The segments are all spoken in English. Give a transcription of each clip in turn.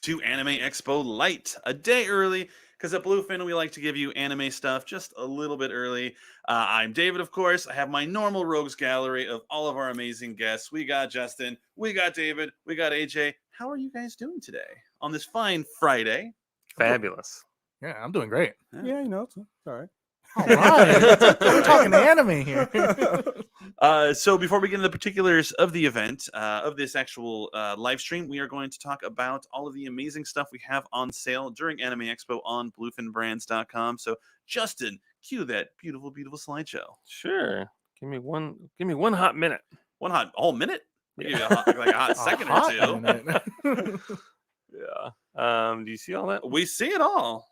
to Anime EXPO Lite a day early because at Bluefin we like to give you anime stuff just a little bit early. I'm David, of course. I have my normal rogues gallery of all of our amazing guests. We got Justin, we got David, we got AJ. How are you guys doing today on this fine Friday? Fabulous. Yeah, I'm doing great. Yeah, it's all right. All right. We're talking anime here. So before we get into the particulars of the event, of this actual live stream, we are going to talk about all of the amazing stuff we have on sale during Anime Expo on bluefinbrands.com. So Justin, cue that beautiful, beautiful slideshow. Sure. Give me one hot minute. One hot whole minute? Maybe Yeah. like a hot second or two. Minute. Yeah. Do you see all that? We see it all.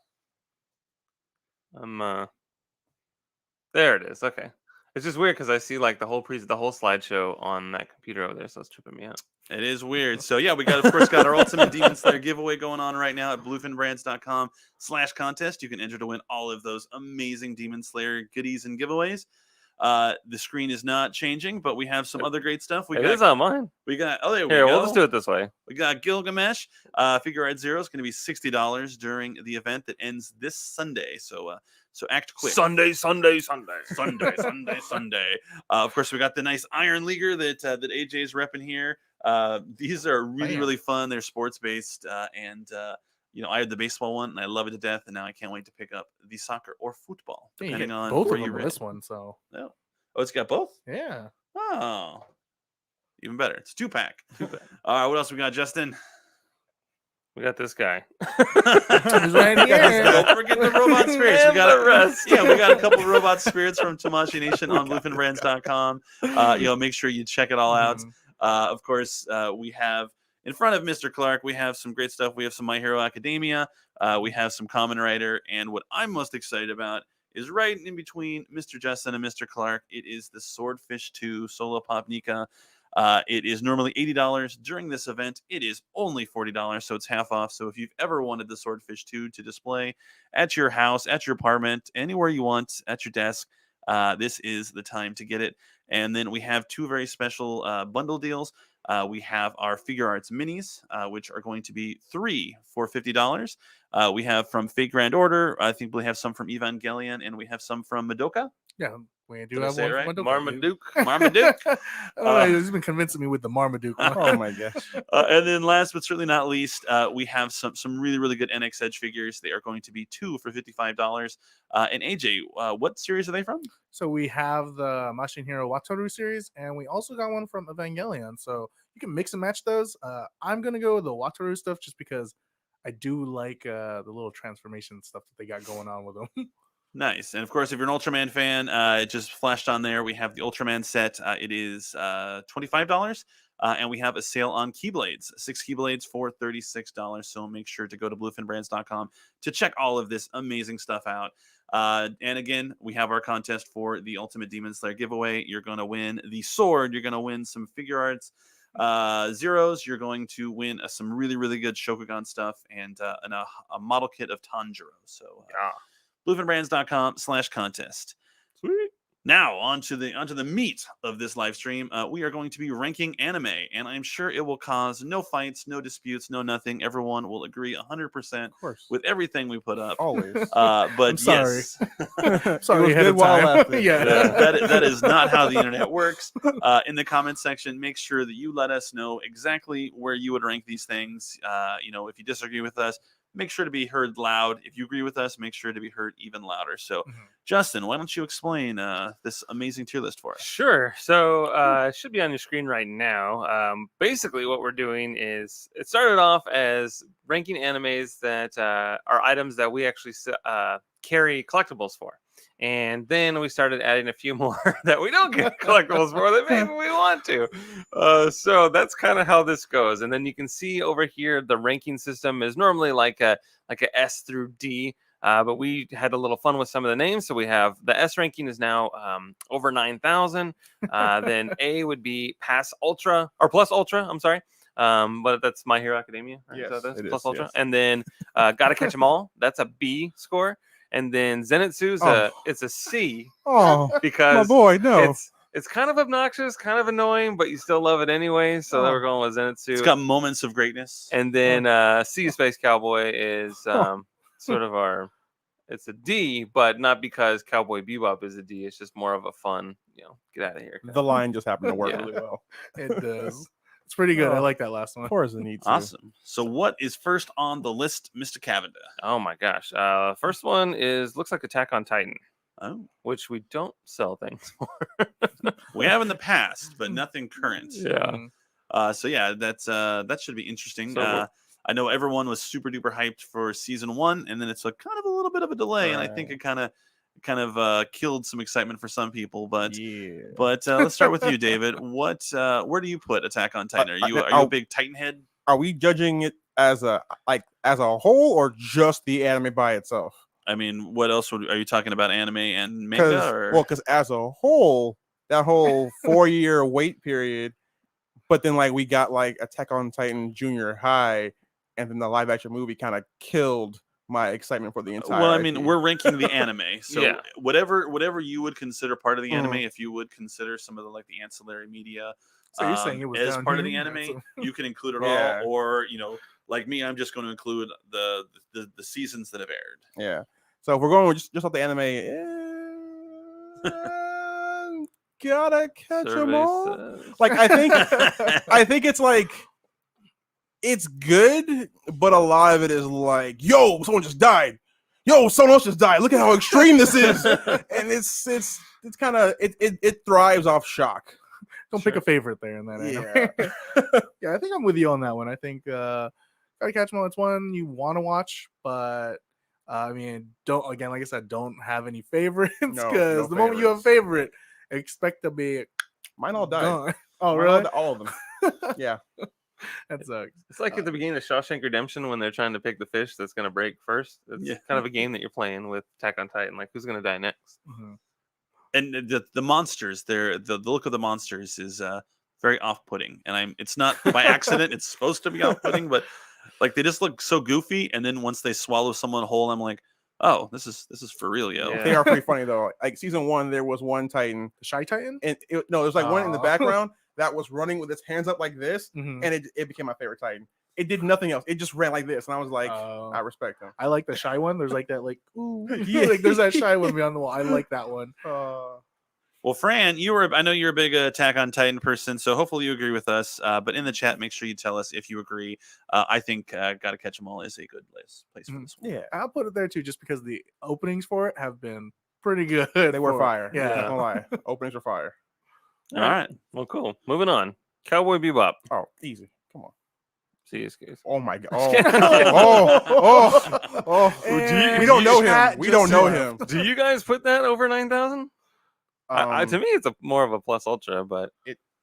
There it is. Okay. It's just weird because I see like the whole slideshow on that computer over there, so it's tripping me out. It is weird. So yeah, we got our Ultimate Demon Slayer giveaway going on right now at bluefinbrands.com/contest. You can enter to win all of those amazing Demon Slayer goodies and giveaways. The screen is not changing, but we have some other great stuff. It is on mine. We got there Here, we go. we'll just do it this way. We got Gilgamesh. Figure Art Zero is going to be $60 during the event that ends this Sunday. So act quick. Sunday. Sunday. Of course, we got the nice Iron Leaguer that AJ is repping here. These are really fun. They're sports based, and I had the baseball one, and I love it to death. And now I can't wait to pick up the soccer or football, depending on both where of you them. read. This one, so Oh, it's got both. yeah. Oh, even better. It's 2-pack. All right, what else we got, Justin? We got this guy. He's right here. Don't forget the robot spirits. And the rest. Yeah, we got a couple of robot spirits from Tamashi Nation on bluefinbrands.com. Make sure you check it all out. Of course, we have in front of Mr. Clark, we have some great stuff. We have some My Hero Academia. We have some Kamen Rider. And what I'm most excited about is right in between Mr. Justin and Mr. Clark. It is the Swordfish 2 Solo Pop Nika. It is normally $80 during this event. It is only $40, so it's half off. So if you've ever wanted the Swordfish 2 to display at your house, at your apartment, anywhere you want, at your desk, this is the time to get it. And then we have two very special bundle deals. We have our Figure Arts Minis, which are going to be 3 for $50. We have from Fate Grand Order. I think we have some from Evangelion, and we have some from Madoka. Yeah, we do Did I have say one it right? from Marmaduke. Marmaduke. He's been convincing me with the Marmaduke. Oh my gosh. And then last but certainly not least, we have some really good NX Edge figures. They are going to be 2 for $55. And AJ, what series are they from? So we have the Mashin Hero Wataru series, and we also got one from Evangelion. So you can mix and match those. I'm going to go with the Wataru stuff just because I do like the little transformation stuff that they got going on with them. Nice. And of course, if you're an Ultraman fan, it just flashed on there. We have the Ultraman set. It is $25. And we have a sale on Keyblades, 6 Keyblades for $36. So make sure to go to bluefinbrands.com to check all of this amazing stuff out. And again, we have our contest for the Ultimate Demon Slayer giveaway. You're going to win the sword. You're going to win some Figure Arts Zeros. You're going to win some really good Shokugan stuff and a model kit of Tanjiro. So bluefinbrands.com/contest. Sweet. Now onto the meat of this live stream. We are going to be ranking anime, and I'm sure it will cause no fights, no disputes, no nothing. Everyone will agree 100% with everything we put up. Always. But I'm sorry. yes, Sorry, It was good while lasted. Yeah. that is not how the internet works. In the comment section, make sure that you let us know exactly where you would rank these things. If you disagree with us, make sure to be heard loud. If you agree with us, make sure to be heard even louder. So, Justin, why don't you explain this amazing tier list for us? Sure. So it should be on your screen right now. Basically, what we're doing is it started off as ranking animes that are items that we actually carry collectibles for. And then we started adding a few more that we don't get collectibles for that maybe we want to. So that's kind of how this goes. And then you can see over here the ranking system is normally like a S through D. But we had a little fun with some of the names. So we have the S ranking is now over 9,000. Then A would be Plus Ultra. I'm sorry. But that's My Hero Academia. Right? Yes, So that's it Plus is, Ultra. yes. And then Gotta Catch 'Em All. That's a B score. And then Zenitsu's it's a C Oh, my because boy, no. It's kind of obnoxious, kind of annoying, but you still love it anyway. So Oh. we're going with Zenitsu. It's got moments of greatness. And then Sea Space Cowboy is sort of our. It's a D, but not because Cowboy Bebop is a D. It's just more of a fun, get out of here. The line just happened to work Yeah. really well. It does. It's pretty good. I Oh. like that last one. Of course, it needs to. Awesome. So what is first on the list, Mr. Cavenda? Oh my gosh. First one looks like Attack on Titan, Oh, which we don't sell things for. we have in the past, but nothing current. Yeah. So yeah, that should be interesting. So I know everyone was super duper hyped for season 1, and then it's a kind of a little bit of a delay, and I think it kind of killed some excitement for some people. But Yeah. let's start with you, David. Where do you put Attack on Titan? Are you a big Titan head? Are we judging it as a whole or just the anime by itself? I mean, what else are you talking about? Anime and manga? Or? Because as a whole, that whole 4-year wait period, but then like we got like Attack on Titan Junior High, and then the live action movie kind of killed my excitement for the entire. Well, I mean, IP. we're ranking the anime, so Yeah. whatever you would consider part of the anime, if you would consider some of the ancillary media. So you're saying it was as down part of the here? anime, you can include it Yeah. all, or like me, I'm just going to include the seasons that have aired. Yeah. So if we're going with just off the anime, gotta catch them Survey all. says- Like I think it's like it's good, but a lot of it is like, yo, someone just died. Yo, someone else just died. Look at how extreme this is. And it's kind of it thrives off shock. Don't pick a favorite there in that anime. Yeah, I think I'm with you on that one. I think Gotta Catch 'Em All. It's one you want to watch, but I mean, like I said, don't have any favorites No because the moment you have a favorite, expect to be Mine all died. gone. Oh, Mine really? all of them. Yeah. That sucks. It's like at the beginning of Shawshank Redemption when they're trying to pick the fish that's going to break first. It's Yeah. kind of a game that you're playing with Attack on Titan. Like, who's going to die next? Mhm. And the monsters, the look of the monsters is very off-putting, and it's not by accident. It's supposed to be off-putting, but like they just look so goofy, and then once they swallow someone whole, I'm like, oh, this is for real, yo. Yeah. They are pretty funny though. Like season 1, there was one Titan, The Shy Titan? and there's like one in the Aw. background that was running with its hands up like this, Mhm. and it became my favorite Titan. It did nothing else. It just ran like this, and I was like, Oh. I respect him. I like the shy one. There's like that, like, ooh, Yeah. like there's that shy one beyond the wall. I like that one. Well, Fran, I know you're a big Attack on Titan person, so hopefully you agree with us. But in the chat, make sure you tell us if you agree. I think Gotta Catch 'Em All is a good place for this one. Yeah, I'll put it there too, just because the openings for it have been pretty good. they were for it. fire. Yeah. Not gonna lie. Openings were fire. All right. Well, cool. Moving on. Cowboy Bebop. Oh, easy. Come on. See you, guys. Oh my god. And We don't know chat him. We just don't know left. him. Do you guys put that over 9,000? To me, it's more of a plus ultra, but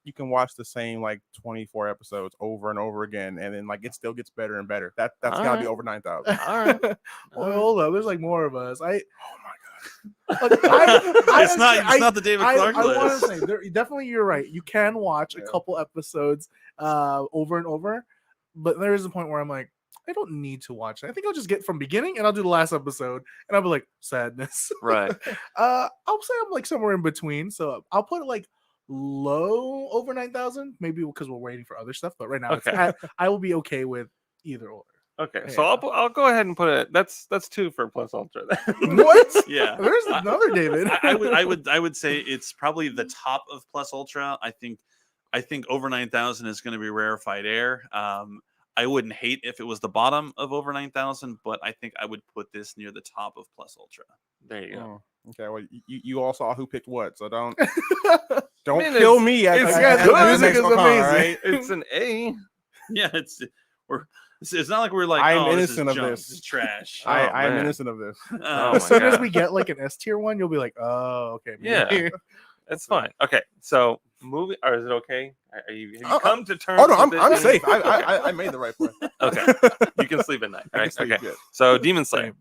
You can watch the same like 24 episodes over and over again, and then like it still gets better and better. That's All gotta be right. over 9,000. all right. Well, hold on. There's like more of us. Oh my god. It's not the David Clark I want list. to say, definitely, you're right. You can watch a Yeah. couple episodes over and over, but there is a point where I'm like, I don't need to watch it. I think I'll just get from beginning, and I'll do the last episode, and I'll be like, sadness. Right. I'll say I'm like somewhere in between, so I'll put it like low over 9,000, maybe because we're waiting for other stuff. But right now, Okay. I will be okay with either or. Okay. So Yeah. I'll go ahead and put it. That's 2 for plus ultra. Then. What? Yeah. There's another David. I would say it's probably the top of Plus Ultra. I think over 9,000 is going to be rarefied air. I wouldn't hate if it was the bottom of over 9,000, but I think I would put this near the top of Plus Ultra. There you go. Okay, well you all saw who picked what, so don't Man, kill me. it's good. the Music next is one, all amazing. right? It's an A. Yeah, it's not like we're like, I'm oh, innocent this is of junk, this. This is trash. Oh, I am man. innocent of this. Oh As my soon as God. we get like an S tier one, you'll be like, oh, okay. Yeah. maybe. That's fine. Okay. So moving, or is it okay? Have you Oh, come to terms? Oh no, with I'm it? safe. I made the right point. Okay. You can sleep at night. I can Right? sleep Okay. good. So Demon Slayer.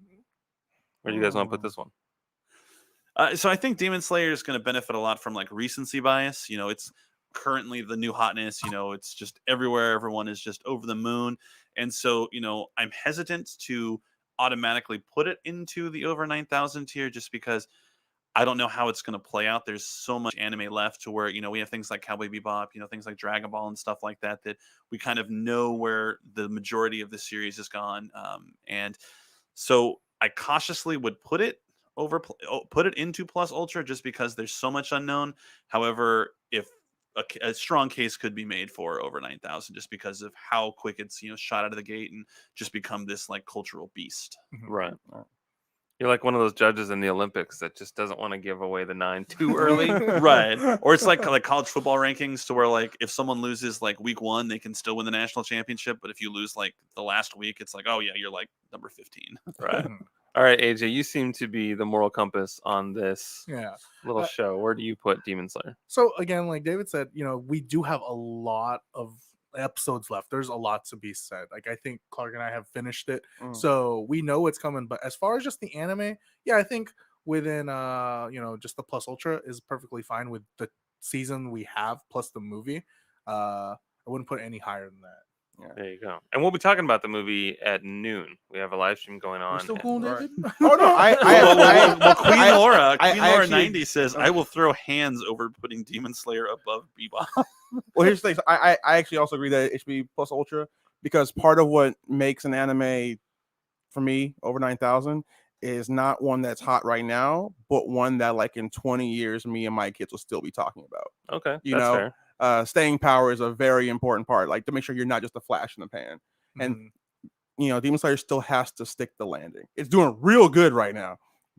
Where do you guys want to put this one? So I think Demon Slayer is going to benefit a lot from like recency bias. It's currently the new hotness. It's just everywhere. Everyone is just over the moon. And so, I'm hesitant to automatically put it into the over 9,000 tier just because I don't know how it's going to play out. There's so much anime left to where, we have things like Cowboy Bebop, things like Dragon Ball and stuff like that, that we kind of know where the majority of the series is gone. And so I cautiously would put it into Plus Ultra just because there's so much unknown. However, if a strong case could be made for over 9,000 just because of how quick it's, shot out of the gate and just become this like cultural beast. Right. You're like one of those judges in the Olympics that just doesn't want to give away the 9 too early. Right. Or it's like college football rankings to where like if someone loses like week 1, they can still win the national championship. But if you lose like the last week, it's like, oh yeah, you're like number 15. Right. All right, AJ, you seem to be the moral compass on this little show. Where do you put Demon Slayer? So again, like David said, we do have a lot of episodes left. There's a lot to be said. Like I think Clark and I have finished it, so we know what's coming. But as far as just the anime, I think within just the Plus Ultra is perfectly fine with the season we have plus the movie. I wouldn't put any higher than that. Yeah. There you go. And we'll be talking about the movie at noon. We have a live stream going on. You're still cool, David? Oh no, well, Queen Laura actually- 90 says, I will throw hands over putting Demon Slayer above Bebop. Well, here's the thing. So I actually also agree that it should be Plus Ultra because part of what makes an anime for me over 9,000 is not one that's hot right now, but one that like in 20 years, me and my kids will still be talking about. Okay, you know, fair. Staying power is a very important part, like to make sure you're not just a flash in the pan. And Demon Slayer still has to stick the landing. It's doing real good right now,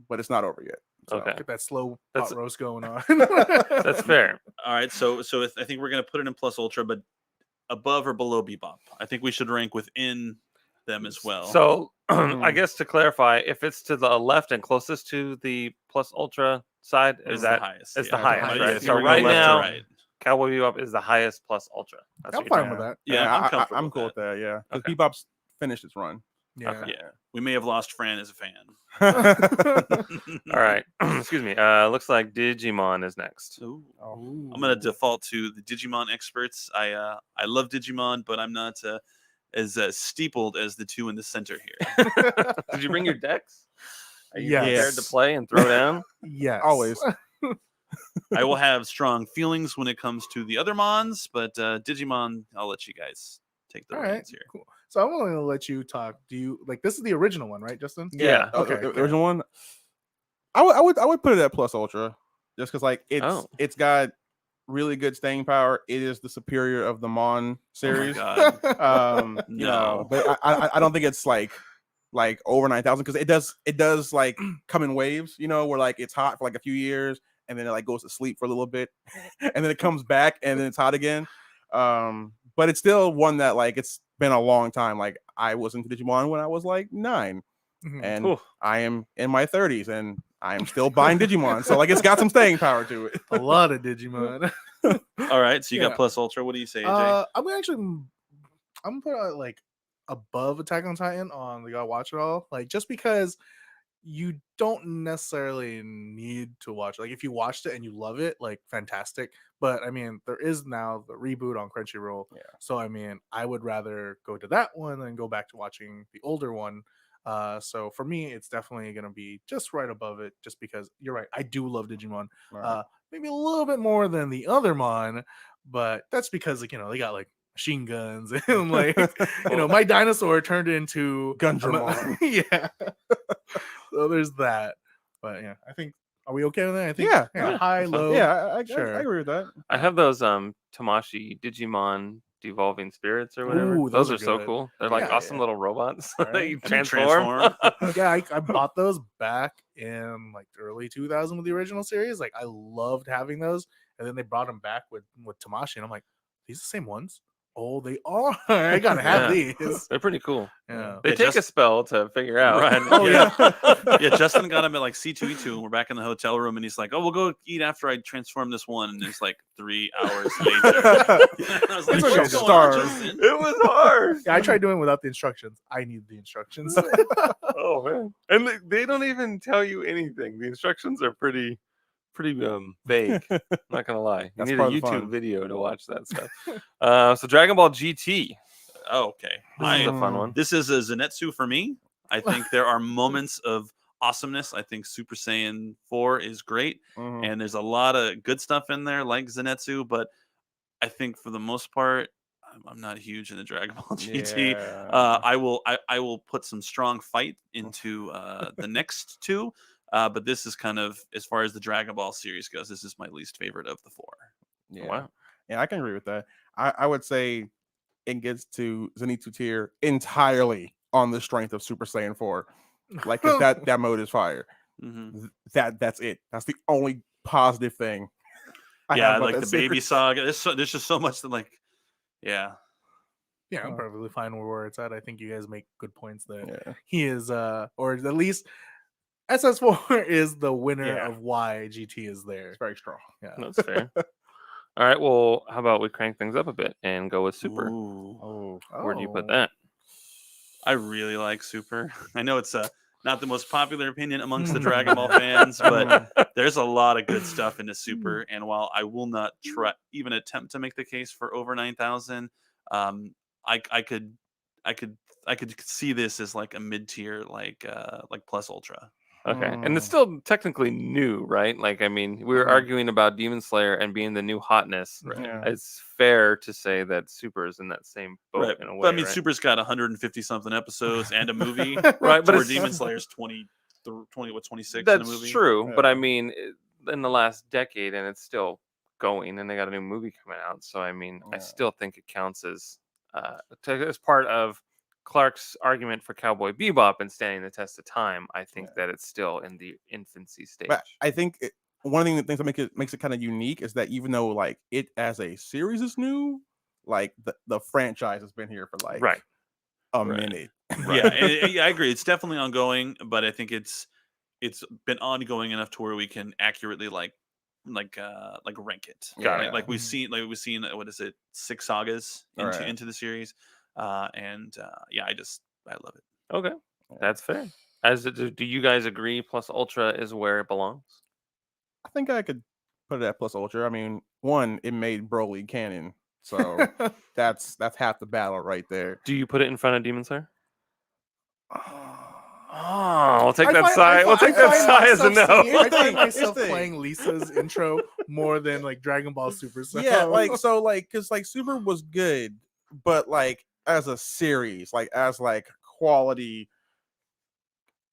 but it's not over yet. So. Okay, get that slow pot roast going on. That's fair. All right, so I think we're gonna put it in Plus Ultra, but above or below Bebop. I think we should rank within them as well. So I guess to clarify, if it's to the left and closest to the Plus Ultra side, is that the highest? It's the highest, right? Yeah, So we're right going left to now, right. Cowboy Bebop is the highest Plus Ultra. That's I'm what you're fine saying. with that. Yeah, I'm comfortable I'm with cool that. with that. Yeah, because Okay. Bebop's finished its run. Yeah. Okay. Yeah, we may have lost Fran as a fan. All right. Excuse me. Looks like Digimon is next. Ooh. Ooh. I'm gonna default to the Digimon experts. I love Digimon, but I'm not as steepled as the two in the center here. Did you bring your decks? Are you Yes. prepared to play and throw down? Yes. Always. I will have strong feelings when it comes to the other Mons, but Digimon, I'll let you guys take the All right. reins here. Cool. So I'm only gonna let you talk. Do you like this is the original one, right, Justin? Yeah. Okay. The original one. I would put it at Plus Ultra, just because like it's got really good staying power. It is the superior of the Mon series. Oh my God. You No. know, but I don't think it's like over 9,000 because it does like come in waves. You know, where like it's hot for like a few years and then it like goes to sleep for a little bit and then it comes back and then it's hot again. But it's still one that like it's been a long time. Like I was into Digimon when I was like 9, and Ooh. I am in my 30s and I am still buying Digimon. So like it's got some staying power to it. A lot of Digimon. All right, so you Yeah. got Plus Ultra. What do you say, AJ? I'm gonna put it like above Attack on Titan on the Watch It All, like just because you don't necessarily need to watch. Like if you watched it and you love it, like fantastic. But I mean, there is now the reboot on Crunchyroll. Yeah. So I mean, I would rather go to that one than go back to watching the older one. So for me, it's definitely gonna be just right above it, just because you're right. I do love Digimon. Right. Maybe a little bit more than the other Mon, but that's because like they got like machine guns and like my dinosaur turned into Gundramon. Yeah. So there's that. But yeah, I think are we okay with that? I think Yeah. high, low. Yeah, I Sure. agree with that. I have those Tamashii Digimon Devolving Spirits or whatever. Ooh, those those are are so good. cool. They're like Yeah, awesome yeah. little robots that Right. you And transform. Yeah, I bought those back in like early 2000 with the original series. Like I loved having those, and then they brought them back with Tamashii, and I'm like, these the same ones? Oh, they are. I gotta have Yeah. these. They're pretty cool. Yeah. They Yeah, take a just- spell to figure out. Right. Oh yeah. Yeah, Justin got him at like C2E2, and we're back in the hotel room, and he's like, "Oh, we'll go eat after I transform this one." And it's like 3 hours later. I was like, It's like "What's a going star. on, Justin?" It was hard. Yeah, I tried doing it without the instructions. I need the instructions. Oh man. And they don't even tell you anything. The instructions are pretty vague. I'm not gonna lie. You That's need a part of the YouTube fun. video to watch that stuff. So Dragon Ball GT. Oh, okay. This is a fun one. This is a Zenitsu for me. I think there are moments of awesomeness. I think Super Saiyan 4 is great, Mhm. and there's a lot of good stuff in there, like Zenitsu. But I think for the most part, I'm not huge into Dragon Ball GT. Yeah. I will put some strong fight into the next two. But this is kind of, as far as the Dragon Ball series goes, this is my least favorite of the four. Yeah. Wow. Yeah, I can agree with that. I would say it gets to Zenitsu tier entirely on the strength of Super Saiyan 4. Like, 'cause that mode is fire. Hmm. That's it. That's the only positive thing. I have Yeah, about like that the baby series. saga. There's just so much that, like, yeah. Yeah, I'm perfectly fine where it's at. I think you guys make good points that Yeah. he is, or at least SS4 is the winner Yeah. of why GT is there. It's very strong. Yeah. That's fair. All right. Well, how about we crank things up a bit and go with Super? Ooh. Oh. Where do you put Oh. that? I really like Super. I know it's not the most popular opinion amongst the Dragon Ball fans, but there's a lot of good stuff into Super. And while I will not try even attempt to make the case for over 9,000, I could see this as like a mid tier, like Plus Ultra. Okay, and it's still technically new, right? Like, I mean, we were Mhm. arguing about Demon Slayer and being the new hotness. Right. Yeah. It's fair to say that Super is in that same boat Right. in a way. But I mean, right? Super's got 150 something episodes and a movie, Right, but where it's Demon Slayer's 26 in a that's movie. true. But I Yeah. mean, in the last decade, and it's still going, and they got a new movie coming out. So I mean, I Yeah. still think it counts as part of Clark's argument for Cowboy Bebop and standing the test of time. I think Yeah. that it's still in the infancy stage. But I think one of the things that makes it kind of unique is that even though like it as a series is new, like the franchise has been here for like Right. a Right. minute. Yeah, yeah, I agree. It's definitely ongoing, but I think it's been ongoing enough to where we can accurately like rank it. Got Right? it. Like we've Mhm. seen what is it, 6 sagas Right. into the series, and yeah, I love it. Okay, that's fair. Do you guys agree? Plus Ultra is where it belongs. I think I could put it at Plus Ultra. I mean, one, it made Broly canon, so that's half the battle right there. Do you put it in front of Demon Slayer? Oh, we'll take I that find- sigh. I We'll fi- take I that find sigh as a myself no. singing- I Here's the find thing, myself here's the playing Lisa's intro more than like Dragon Ball Super. So. yeah, like so, like because like Super was good, but like as a series, like as like quality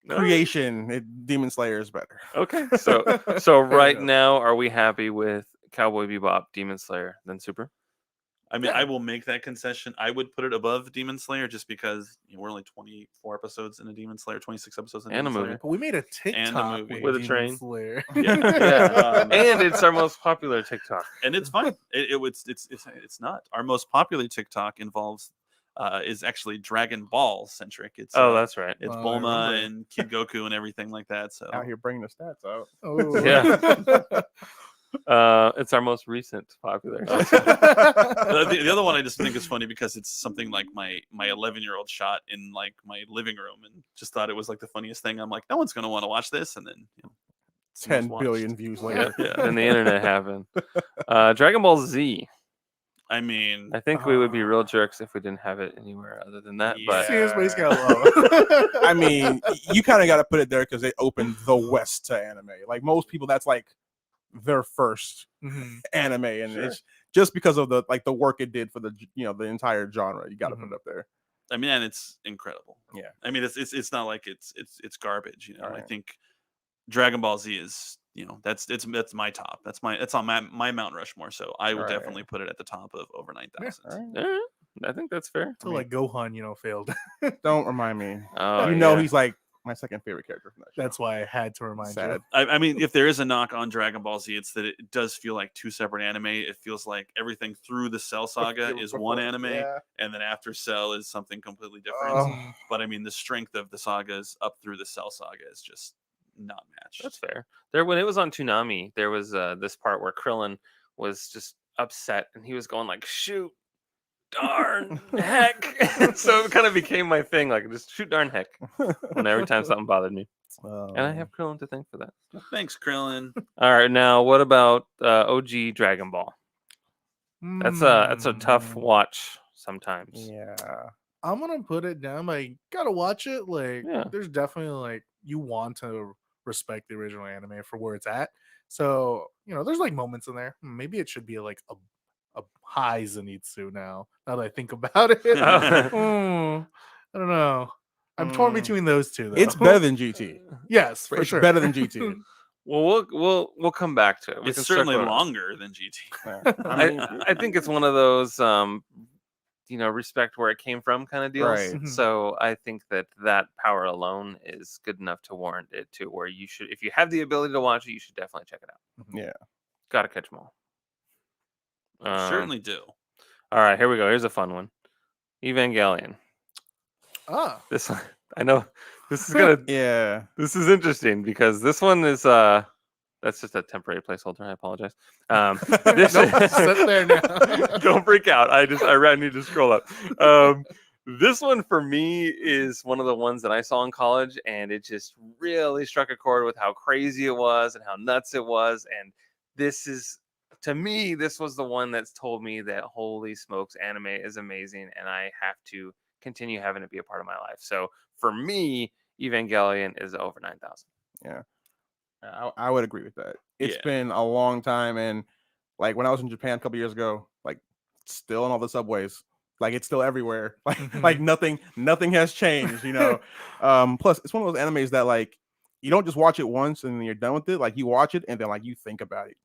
creation, Demon Slayer is better. Okay, so right now, are we happy with Cowboy Bebop, Demon Slayer, then Super? I mean, Yeah. I will make that concession. I would put it above Demon Slayer just because we're only 24 episodes in a Demon Slayer, 26 episodes in And a Demon movie. Slayer. we made a TikTok movie. with With a Demon train. Slayer. Yeah. Yeah, Um, and it's our most popular TikTok. and it's fine. It's not. Our most popular TikTok involves is actually Dragon Ball centric. It's That's right. it's I Bulma remember. and Kid Goku and everything like that. So Out here bringing the stats out. Oh. Yeah. It's our most recent popular. the other one I just think is funny because it's something like my 11-year-old shot in like my living room and just thought it was like the funniest thing. I'm like, no one's gonna want to watch this, and then 10 most billion watched. views Yeah, later. Yeah. and the internet happened. Dragon Ball Z. I mean, I think we would be real jerks if we didn't have it anywhere other than that. But See his base got low. I mean, you kind of got to put it there because it opened the West to anime. Like most people, that's like their first Mhm. anime, and Sure. it's just because of the work it did for the the entire genre. You got to put it up there. I mean, and it's incredible. Yeah. I mean, it's not like it's garbage. I Right. think Dragon Ball Z is that's my top. That's on my Mount Rushmore. So I will Right. definitely put it at the top of over 9,000. All right. I think that's fair. So like Gohan, failed. Don't remind me. Oh, Yeah. He's like my second favorite character from that show. That's why I had to remind Sad. you. I mean, if there is a knock on Dragon Ball Z, it's that it does feel like two separate anime. It feels like everything through the Cell saga is one anime, Yeah. and then after Cell is something completely different. Oh. But I mean, the strength of the sagas up through the Cell saga is just not matched. That's fair. When it was on Toonami, there was this part where Krillin was just upset and he was going like, "Shoot, darn, heck!" So it kind of became my thing, like just shoot, darn, heck, when every time something bothered me. And I have Krillin to thank for that. Thanks, Krillin. All right, now what about OG Dragon Ball? That's a tough watch sometimes. Yeah. I'm gonna put it down. Like, gotta watch it. Like, Yeah. there's definitely like you want to respect the original anime for where it's at. So, there's like moments in there. Maybe it should be like a high Zenitsu now that I think about it. I don't know. I'm torn between those two, though. It's better than GT. Yes, for It's sure. better than GT. Well, we'll come back to it. We It's can certainly circle it. longer than GT. I think it's one of those respect where it came from kind of deals. Right. Mhm. So I think that power alone is good enough to warrant it to where you should, if you have the ability to watch it, you should definitely check it out. Yeah. Gotta catch them all. Certainly do. All right, here we go. Here's a fun one. Evangelion. Ah, This I know this is gonna Yeah. this is interesting because this one is that's just a temporary placeholder. I apologize. This Nope, sit there now. Don't freak out. I need to scroll up. This one for me is one of the ones that I saw in college, and it just really struck a chord with how crazy it was and how nuts it was. And to me, this was the one that's told me that holy smokes, anime is amazing, and I have to continue having it be a part of my life. So for me, Evangelion is over 9,000. Yeah. I would agree with that. It's Yeah. been a long time, and like when I was in Japan a couple years ago, like still in all the subways, like it's still everywhere. Like nothing has changed, Plus, it's one of those animes that like you don't just watch it once and then you're done with it. Like you watch it and then like you think about it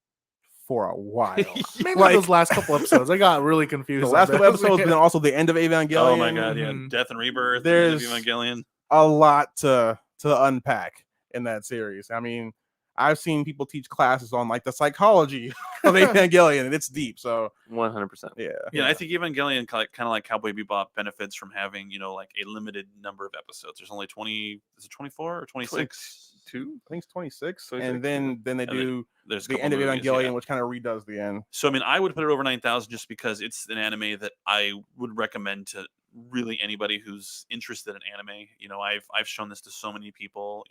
for a while. maybe Like- those last couple episodes, I got really confused. The on last couple those. episodes, then also the end of Evangelion. Oh my god, yeah. Mhm. Death and Rebirth. There's- Evangelion. A lot to unpack in that series. I mean, I've seen people teach classes on like the psychology of Evangelion, and it's deep. So 100%. yeah. Yeah, I think Evangelion, kind of like Cowboy Bebop, benefits from having like a limited number of episodes. There's only 20. Is it 24 or 26? Two? I think it's 26, 26, and then they then do There's a the couple end of movies, Evangelion, yeah. which kind of redoes the end. So I mean, I would put it over 9,000 just because it's an anime that I would recommend to really anybody who's interested in anime. I've shown this to so many people.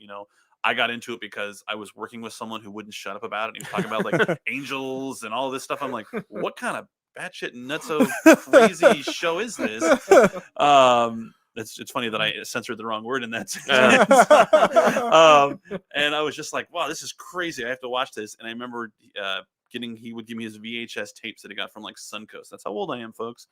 I got into it because I was working with someone who wouldn't shut up about it. And he was talking about like angels and all this stuff. I'm like, what kind of batshit nutso crazy show is this? It's funny that I censored the wrong word in that sentence. And I was just like, wow, this is crazy. I have to watch this. And I remember he would give me his VHS tapes that he got from like Suncoast. That's how old I am, folks.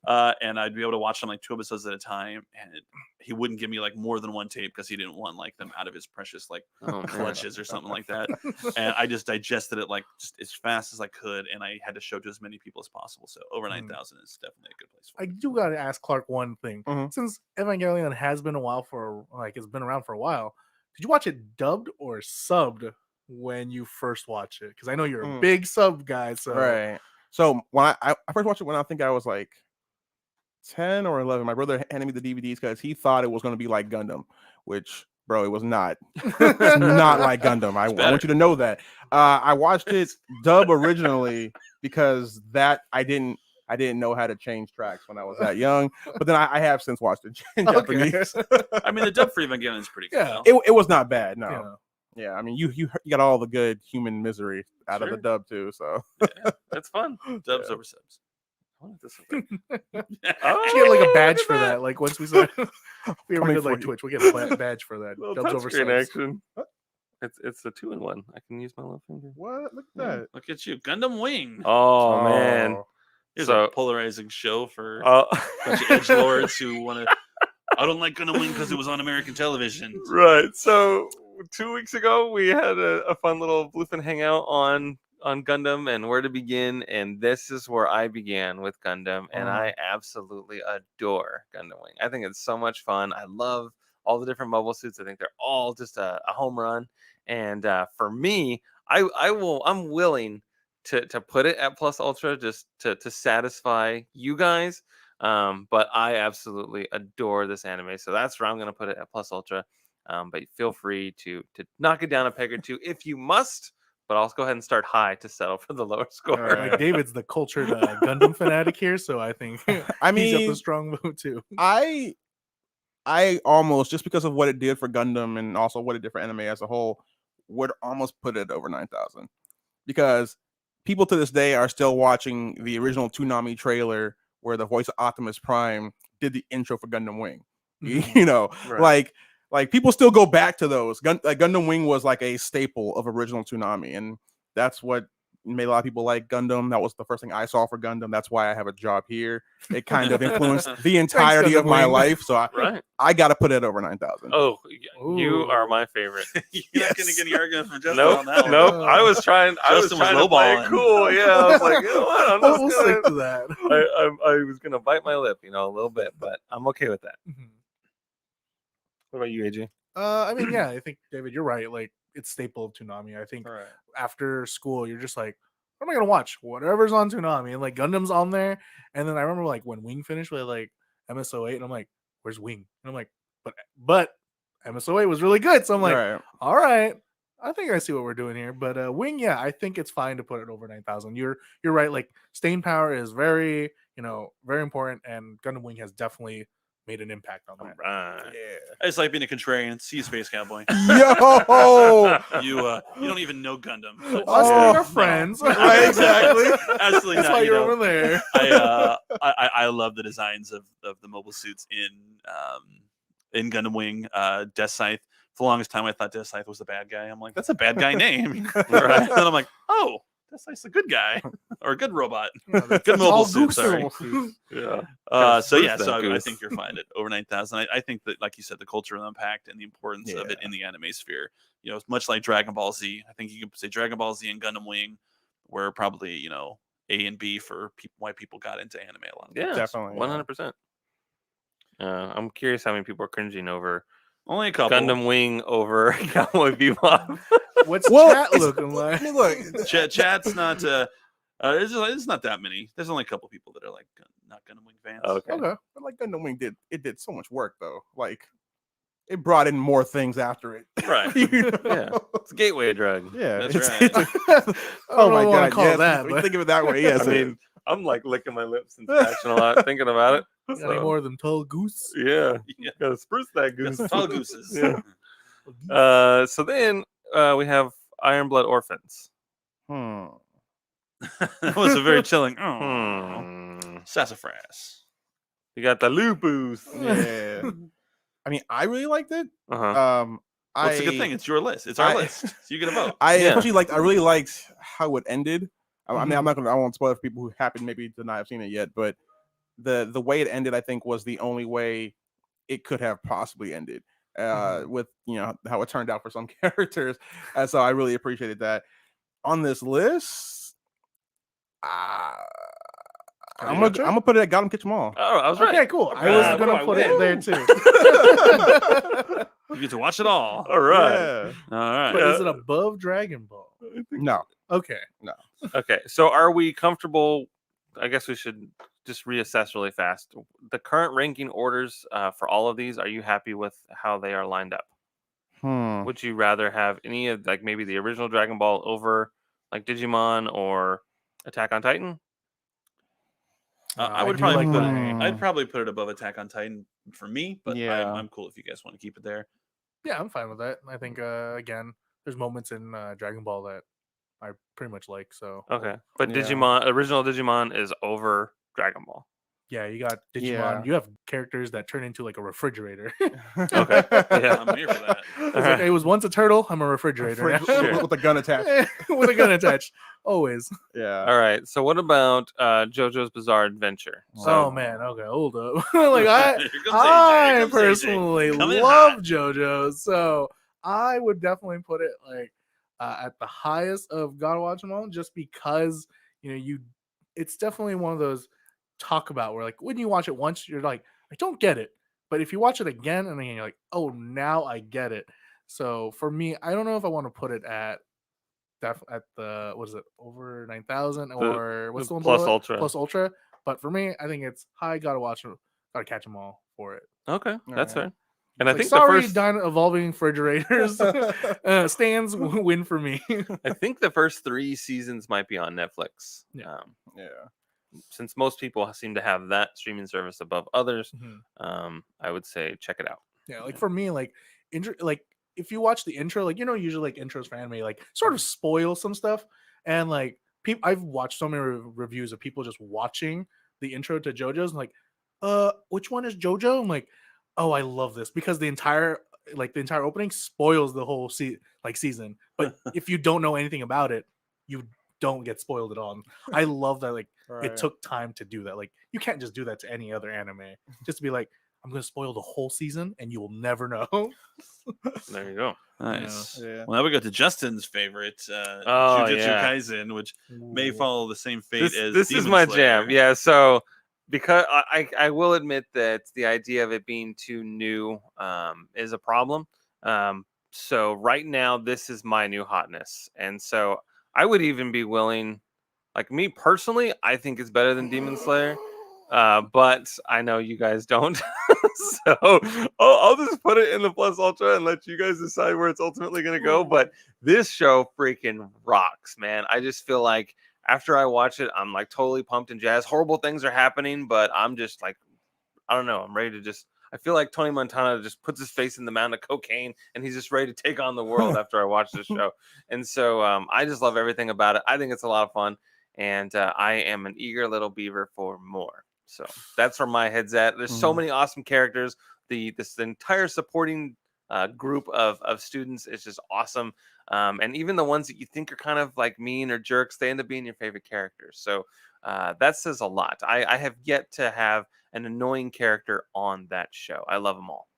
And I'd be able to watch them like 2 episodes at a time. And he wouldn't give me like more than one tape because he didn't want like them out of his precious like clutches or something like that. And I just digested it like just as fast as I could. And I had to show to as many people as possible. So over 9,000 is definitely a good place for I it. do got to ask Clark one thing. Mhm. Since Evangelion has been it's been around for a while, did you watch it dubbed or subbed when you first watched it? Because I know you're a big sub guy. So Right. So when I first watched it when I think I was like 10 or 11, my brother handed me the DVDs because he thought it was going to be like Gundam, which, bro, it was not. It's not like Gundam. I want you to know that. I watched it dub originally because I didn't know how to change tracks when I was that young. But then I have since watched it in Japanese. I mean, the dub for Evangelion is pretty good. Yeah. though. It was not bad. No. Yeah. Yeah, I mean, you got all the good human misery out of the Sure. dub too. So That's fun. Dubs over subs. I wanted this one. We should get like a badge for that. Like once we start, we ever Coming did for like you. Twitch, we get a badge for that. Little Dubs over touchscreen subs. action. It's a 2-in-1. I can use my little finger. what? Look at Yeah. that. Look at you, Gundam Wing. Oh man. Here's So- a polarizing show for Oh. a bunch of edgelords who want to. I don't like Gundam Wing because it was on American television. Right. So 2 weeks ago, we had a fun little Bluefin hangout on Gundam and where to begin. And this is where I began with Gundam. And I absolutely adore Gundam Wing. I think it's so much fun. I love all the different mobile suits. I think they're all just a home run. And for me, I'm willing to put it at Plus Ultra just to satisfy you guys. But I absolutely adore this anime. So that's where I'm going to put it at Plus Ultra. But feel free to knock it down a peg or two if you must. But I'll go ahead and start high to settle for the lower score. Alright. Like David's the cultured Gundam fanatic here, so I think I he's up mean, the strong vote too. I almost, just because of what it did for Gundam and also what it did for anime as a whole, would almost put it over 9,000, because people to this day are still watching the original Toonami trailer where the voice of Optimus Prime did the intro for Gundam Wing. Mhm. You know, Right. like like people still go back to those. Gundam Wing was like a staple of original Toonami, and that's what made a lot of people like Gundam. That was the first thing I saw for Gundam. That's why I have a job here. It kind of influenced the entirety of Gundam my Wing. life. So Right. I got to put it over 9,000. Oh, you Ooh. are my favorite. You're not going to get any argument from Justin Nope, on that one. nope. I was trying to Justin was play it lowballing. cool. Yeah, I was like, you know what? I'm just We'll gonna, stick to that. I was gonna bite my lip, a little bit, but I'm okay with that. Mhm. What about you, AJ? I mean, yeah, I think David, you're right. Like, it's staple of Toonami. I think Right. after school, you're just like, what am I gonna watch? Whatever's on Toonami, and like Gundam's on there. And then I remember like when Wing finished with like MSO8, and I'm like, where's Wing? And I'm like, but MSO8 was really good, so I'm like, Right. all right, I think I see what we're doing here. But Wing, yeah, I think it's fine to put it over 9,000. You're right. Like, staying power is very very important, and Gundam Wing has definitely made an impact on that. Right. Yeah. I just like being a contrarian. See you, Space Cowboy. Yo. You don't even know Gundam. So Us Oh, being no. our friends, Right, exactly. Absolutely That's not. why you you're know. over there. I love the designs of the mobile suits in Gundam Wing. Death Scythe. For the longest time, I thought Death Scythe was the bad guy. I'm like, that's a bad guy name. Right? And then I'm like, oh, Death Scythe's a good guy or a good robot. Good mobile suit. Sorry. Yeah. So yeah, Spruce so that I goose. think you're fine at over 9,000. I think that, like you said, the cultural impact and the importance of it Yeah. in the anime sphere, much like Dragon Ball Z. I think you could say Dragon Ball Z and Gundam Wing were probably A and B for why people got into anime a lot. Yeah, Definitely, yeah. 100%. I'm curious how many people are cringing over Only a couple. Gundam Wing over Cowboy Bebop. What's Well, chat it's- looking like? I mean, look, Chat's not. It's not that many. There's only a couple people that are like not Gundam Wing fans. Okay. Okay. but like Gundam Wing did so much work though. Like it brought in more things after it. Right. You know? Yeah. It's a gateway drug. Yeah. That's it's- right. oh my I god. call Yes, that. when you But think of it that way. Yes. I mean, I'm like licking my lips and scratching a lot thinking about it. got So, any more than tall goose? Yeah. Yeah. Gotta spruce that goose. Just tall gooses. Yeah. So then we have Iron Blood Orphans. That was a very chilling. Oh, Hmm. sassafras. You got the lupus. Yeah. I mean, I really liked it. Uh-huh. Well, it's a good thing. It's your list. It's our list. So you get a vote. I Yeah. especially liked. I really liked how it ended. I mean, Mhm. I won't spoil it for people who happen maybe to not have seen it yet, but the way it ended, I think, was the only way it could have possibly ended. With how it turned out for some characters, and so I really appreciated that. On this list, I'm gonna put it at Got 'em, Catch 'em all. Oh, I was right. Okay, cool. I God, was what gonna do I put it win? there too. You get to watch it all. All right. Yeah. All right. But is it above Dragon Ball? No. Okay. Okay. So are we comfortable? I guess we should just reassess really fast. The current ranking orders for all of these, are you happy with how they are lined up? Would you rather have any of like maybe the original Dragon Ball over like Digimon or Attack on Titan? I would do probably like put that. I'd probably put it above Attack on Titan for me, but Yeah. I'm cool if you guys want to keep it there. Yeah, I'm fine with that. I think again, there's moments in Dragon Ball that I pretty much like. So Okay. But Yeah. original Digimon is over Dragon Ball. yeah, you got Digimon. Yeah. You have characters that turn into like a refrigerator. Okay. Yeah. I'm here for that. It's like, it was once a turtle. I'm a refrigerator now. Sure. With a gun attached. With a gun attached. Always. Yeah. All right. So what about JoJo's Bizarre Adventure? Oh man. Okay, hold up. Like Here comes AJ. Here I comes AJ. personally Coming in love hot. JoJo, so I would definitely put it like at the highest of Gotta Watch 'Em All, just because it's definitely one of those talk about where like when you watch it once, you're like, I don't get it, but if you watch it again and then you're like, oh, now I get it. So for me, I don't know if I want to put it at the what is it over 9,000 or what's the one Plus below it? Ultra. Plus Ultra. But for me, I think it's high. Gotta catch them all for it. Okay. That's right. fair. And I Like, think sorry, the first evolving refrigerators stands win for me. I think the first 3 seasons might be on Netflix. Yeah. Yeah. Since most people seem to have that streaming service above others, Mhm. I would say check it out. Yeah, like for me, like if you watch the intro, like usually like intros for anime like sort of spoil some stuff, and like I've watched so many reviews of people just watching the intro to JoJo's and like, which one is JoJo? I'm like, oh, I love this because the entire like the entire opening spoils the whole season. But if you don't know anything about it, you don't get spoiled at all. And I love that it took time to do that. Like you can't just do that to any other anime. Just to be like, I'm gonna spoil the whole season and you will never know. There you go. Nice. Yeah. Well, now we go to Justin's favorite, Oh, Jujutsu yeah. Kaisen, which may follow the same fate This, as this is Demon my Slayer. jam. Yeah. So because I will admit that the idea of it being too new is a problem. So right now, this is my new hotness. And so I would even be willing, like me personally, I think it's better than Demon Slayer. But I know you guys don't. So I'll just put it in the Plus Ultra and let you guys decide where it's ultimately going to go. But this show freaking rocks, man. I just feel like after I watch it, I'm like totally pumped and jazzed. Horrible things are happening, but I'm just like, I don't know. I'm ready to just, I feel like Tony Montana just puts his face in the mountain of cocaine and he's just ready to take on the world after I watch this show. And so I just love everything about it. I think it's a lot of fun. And I am an eager little beaver for more. So that's where my head's at. There's so many awesome characters. The entire supporting group of students is just awesome. And even the ones that you think are kind of like mean or jerks, they end up being your favorite characters. So that says a lot. I have yet to have an annoying character on that show. I love them all.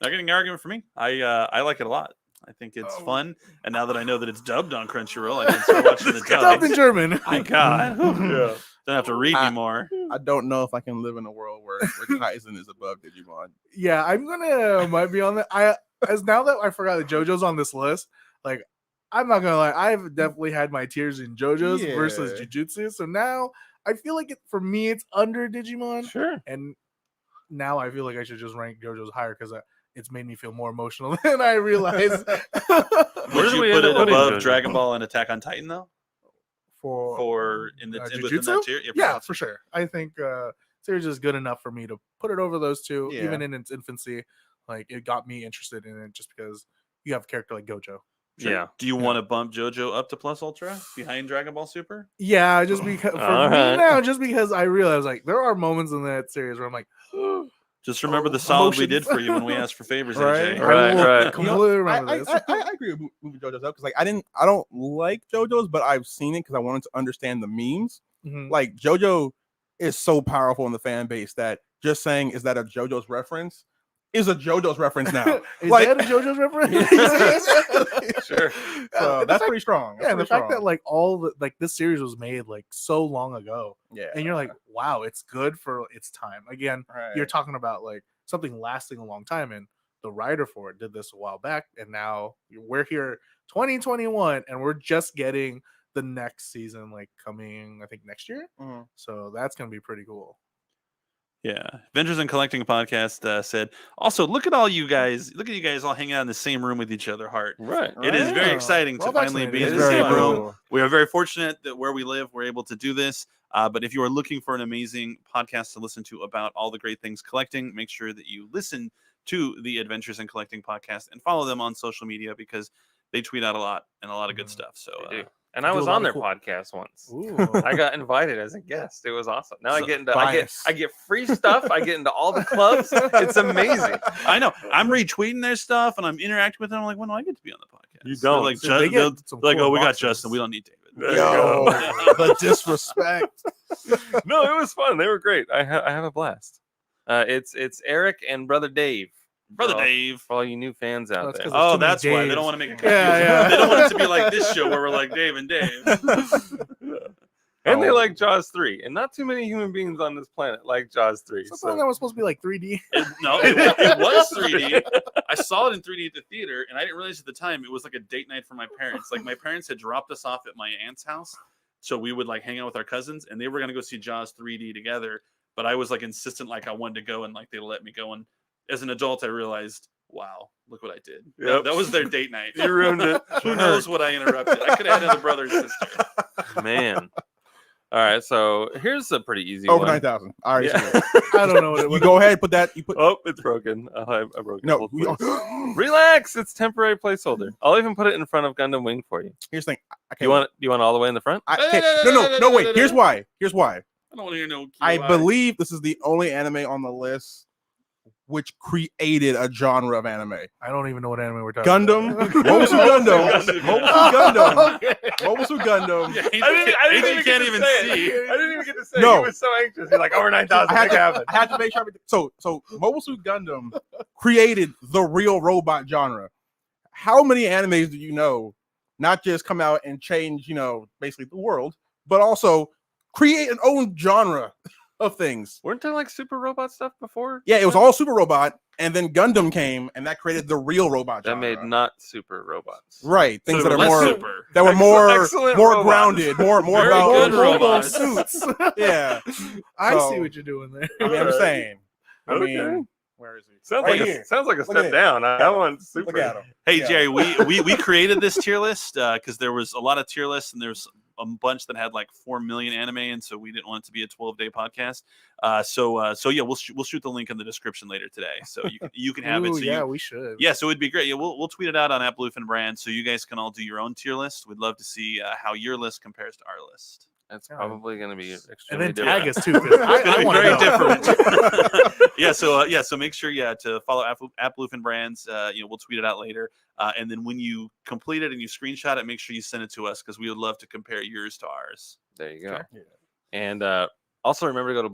Not getting an argument for me. I like it a lot. I think it's fun. And now that I know that it's dubbed on Crunchyroll, I can start watching the dub. Dubbed in German. My God. Yeah. Don't have to read anymore. I don't know if I can live in a world where Kaisen is above Digimon. Yeah, I'm gonna might be on that. As now that I forgot that JoJo's on this list, like I'm not gonna lie, I've definitely had my tears in JoJo's versus Jujutsu. So now I feel like for me it's under Digimon. Sure. And now I feel like I should just rank JoJo's higher because it's made me feel more emotional than I realized. Would you put it above Dragon Ball and Attack on Titan though? For in the Jujutsu? within that tier? Yeah, for sure. I think series is good enough for me to put it over those two, Yeah. even in its infancy. Like it got me interested in it just because you have a character like Gojo. Sure. Yeah. Do you want to bump JoJo up to Plus Ultra behind Dragon Ball Super? Yeah, just because for All me right. now, just because I realize like there are moments in that series where I'm like, Just remember the solid we emotions. did for you when we asked for favors, Right. AJ. Right. completely remember this. I agree with moving JoJo's up because like I don't like JoJo's, but I've seen it because I wanted to understand the memes. Mhm. Like JoJo is so powerful in the fan base that just saying is that a JoJo's reference is a JoJo's reference now. Is like that a JoJo's reference? Sure. So that's pretty strong. Yeah, and the fact that like this series was made like so long ago, yeah, and you're like, wow, it's good for its time. Again, right. you're talking about like something lasting a long time, and the writer for it did this a while back, and now we're here 2021 and we're just getting the next season like coming I think next year. Mhm. So that's gonna be pretty cool. Yeah. Adventures in Collecting podcast said, also, look at you guys all hanging out in the same room with each other, Heart. Right. It is very Yeah. exciting to Well finally be in vaccinated. the It is same very room. cool. We are very fortunate that where we live, we're able to do this. But if you are looking for an amazing podcast to listen to about all the great things collecting, make sure that you listen to the Adventures in Collecting podcast and follow them on social media because they tweet out a lot and a lot of good stuff. So They do. And I do a was lot on of their cool- podcast once. Ooh. I got invited as a guest. It was awesome. Now So I get bias. I get free stuff. I get into all the clubs. It's amazing. I know. I'm retweeting their stuff and I'm interacting with them. I'm like, when do I get to be on the podcast? You They're don't. like, So they get some like, cool oh, we got boxes. Justin. We don't need David. There you Yo, go. the disrespect. No, it was fun. They were great. I have a blast. It's Eric and brother Dave. Brother For all- Dave. For all you new fans Oh, out it's there. 'cause there's Oh, too many that's why they Daves. don't want to make it Yeah, confusing. yeah. They don't want it to be like this show where we're like Dave and Dave. And they Oh. like Jaws 3. And not too many human beings on this planet like Jaws 3. Something that was supposed to be like 3D. No, it was 3D. I saw it in 3D at the theater, and I didn't realize at the time it was like a date night for my parents. Like my parents had dropped us off at my aunt's house, so we would like hang out with our cousins, and they were gonna go see Jaws 3D together. But I was like insistent, like I wanted to go, and like they let me go. And as an adult, I realized, wow, look what I did. Yep. That was their date night. You ruined it. Who knows what I interrupted? I could have had another brother and sister. Man. All right, so here's a pretty easy Over one. 9,000. I already Yeah. see it. I don't know what it You was. go ahead, put that. You put Oh, it's broken. I broke it. no. Hold, We, please. Relax. It's temporary placeholder. I'll even put it in front of Gundam Wing for you. here's the thing. I You want it all the way in the front? No. Wait. Here's why. I don't want to hear no. I QI. believe this is the only anime on the list which created a genre of anime. I don't even know what anime we're talking Gundam, about. Mobile Suit Gundam, Mobile Suit Gundam, Okay. Mobile Suit Gundam. Yeah, I didn't AJ even can't get to even say see. it. I didn't even get to say it. No. He was so anxious. He's like, over 9,000. I had, Make it happen. I had to make sure. So Mobile Suit Gundam created the real robot genre. How many animes do you know not just come out and change, basically the world, but also create an own genre of things? Weren't there like super robot stuff before? Yeah, it was all Super Robot, and then Gundam came, and that created the real robot That genre. made not super robots. Right, things So that are less more super. that were Excellent more robots. grounded, more Very about good Robo robots. suits. Yeah, I So- see what you're doing there. I mean, I'm just saying. I Okay. mean, where is he? Sounds Right like here. a sounds like a Look at step it. down. I want super. Look at him. Hey Yeah. Jerry, we created this tier list because there was a lot of tier lists and there's a bunch that had like 4 million anime, and so we didn't want it to be a 12-day podcast. So yeah, we'll shoot the link in the description later today, so you can have it. Ooh, So yeah, you, we should. yeah, so it'd be great. Yeah, we'll tweet it out on @Bluefin Brand, so you guys can all do your own tier list. We'd love to see how your list compares to our list. That's Yeah. probably going to be And extremely then different. tag us too. 'Cause I It's gonna be wanna very know. different. So make sure to follow @Bluefin Brands. We'll tweet it out later, and then when you complete it and you screenshot it, make sure you send it to us because we would love to compare yours to ours. There you go. Okay. Yeah. And also remember to go to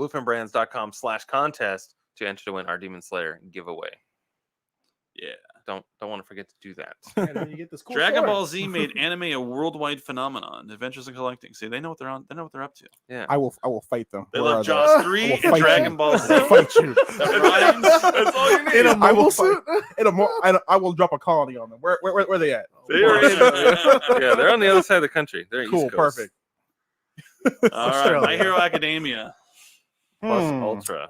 bluefinbrands.com/contest to enter to win our Demon Slayer giveaway. Yeah. Don't want to forget to do that. And then you get this cool Dragon sword. Ball Z made anime a worldwide phenomenon. Adventures in collecting. See, they know what they're on. They know what they're up to. Yeah. I will fight them. They Where love are they? Jaws 3 I will and fight Dragon you. Ball I Z. will fight you. That rhymes. That's all you need. In a I will mobile fight. suit. I will drop a colony on them. Where are they at? They're yeah, they're on the other side of the country. They're Cool, East Coast. perfect. All right, Australia. My Hero Academia. Plus Hmm. Ultra.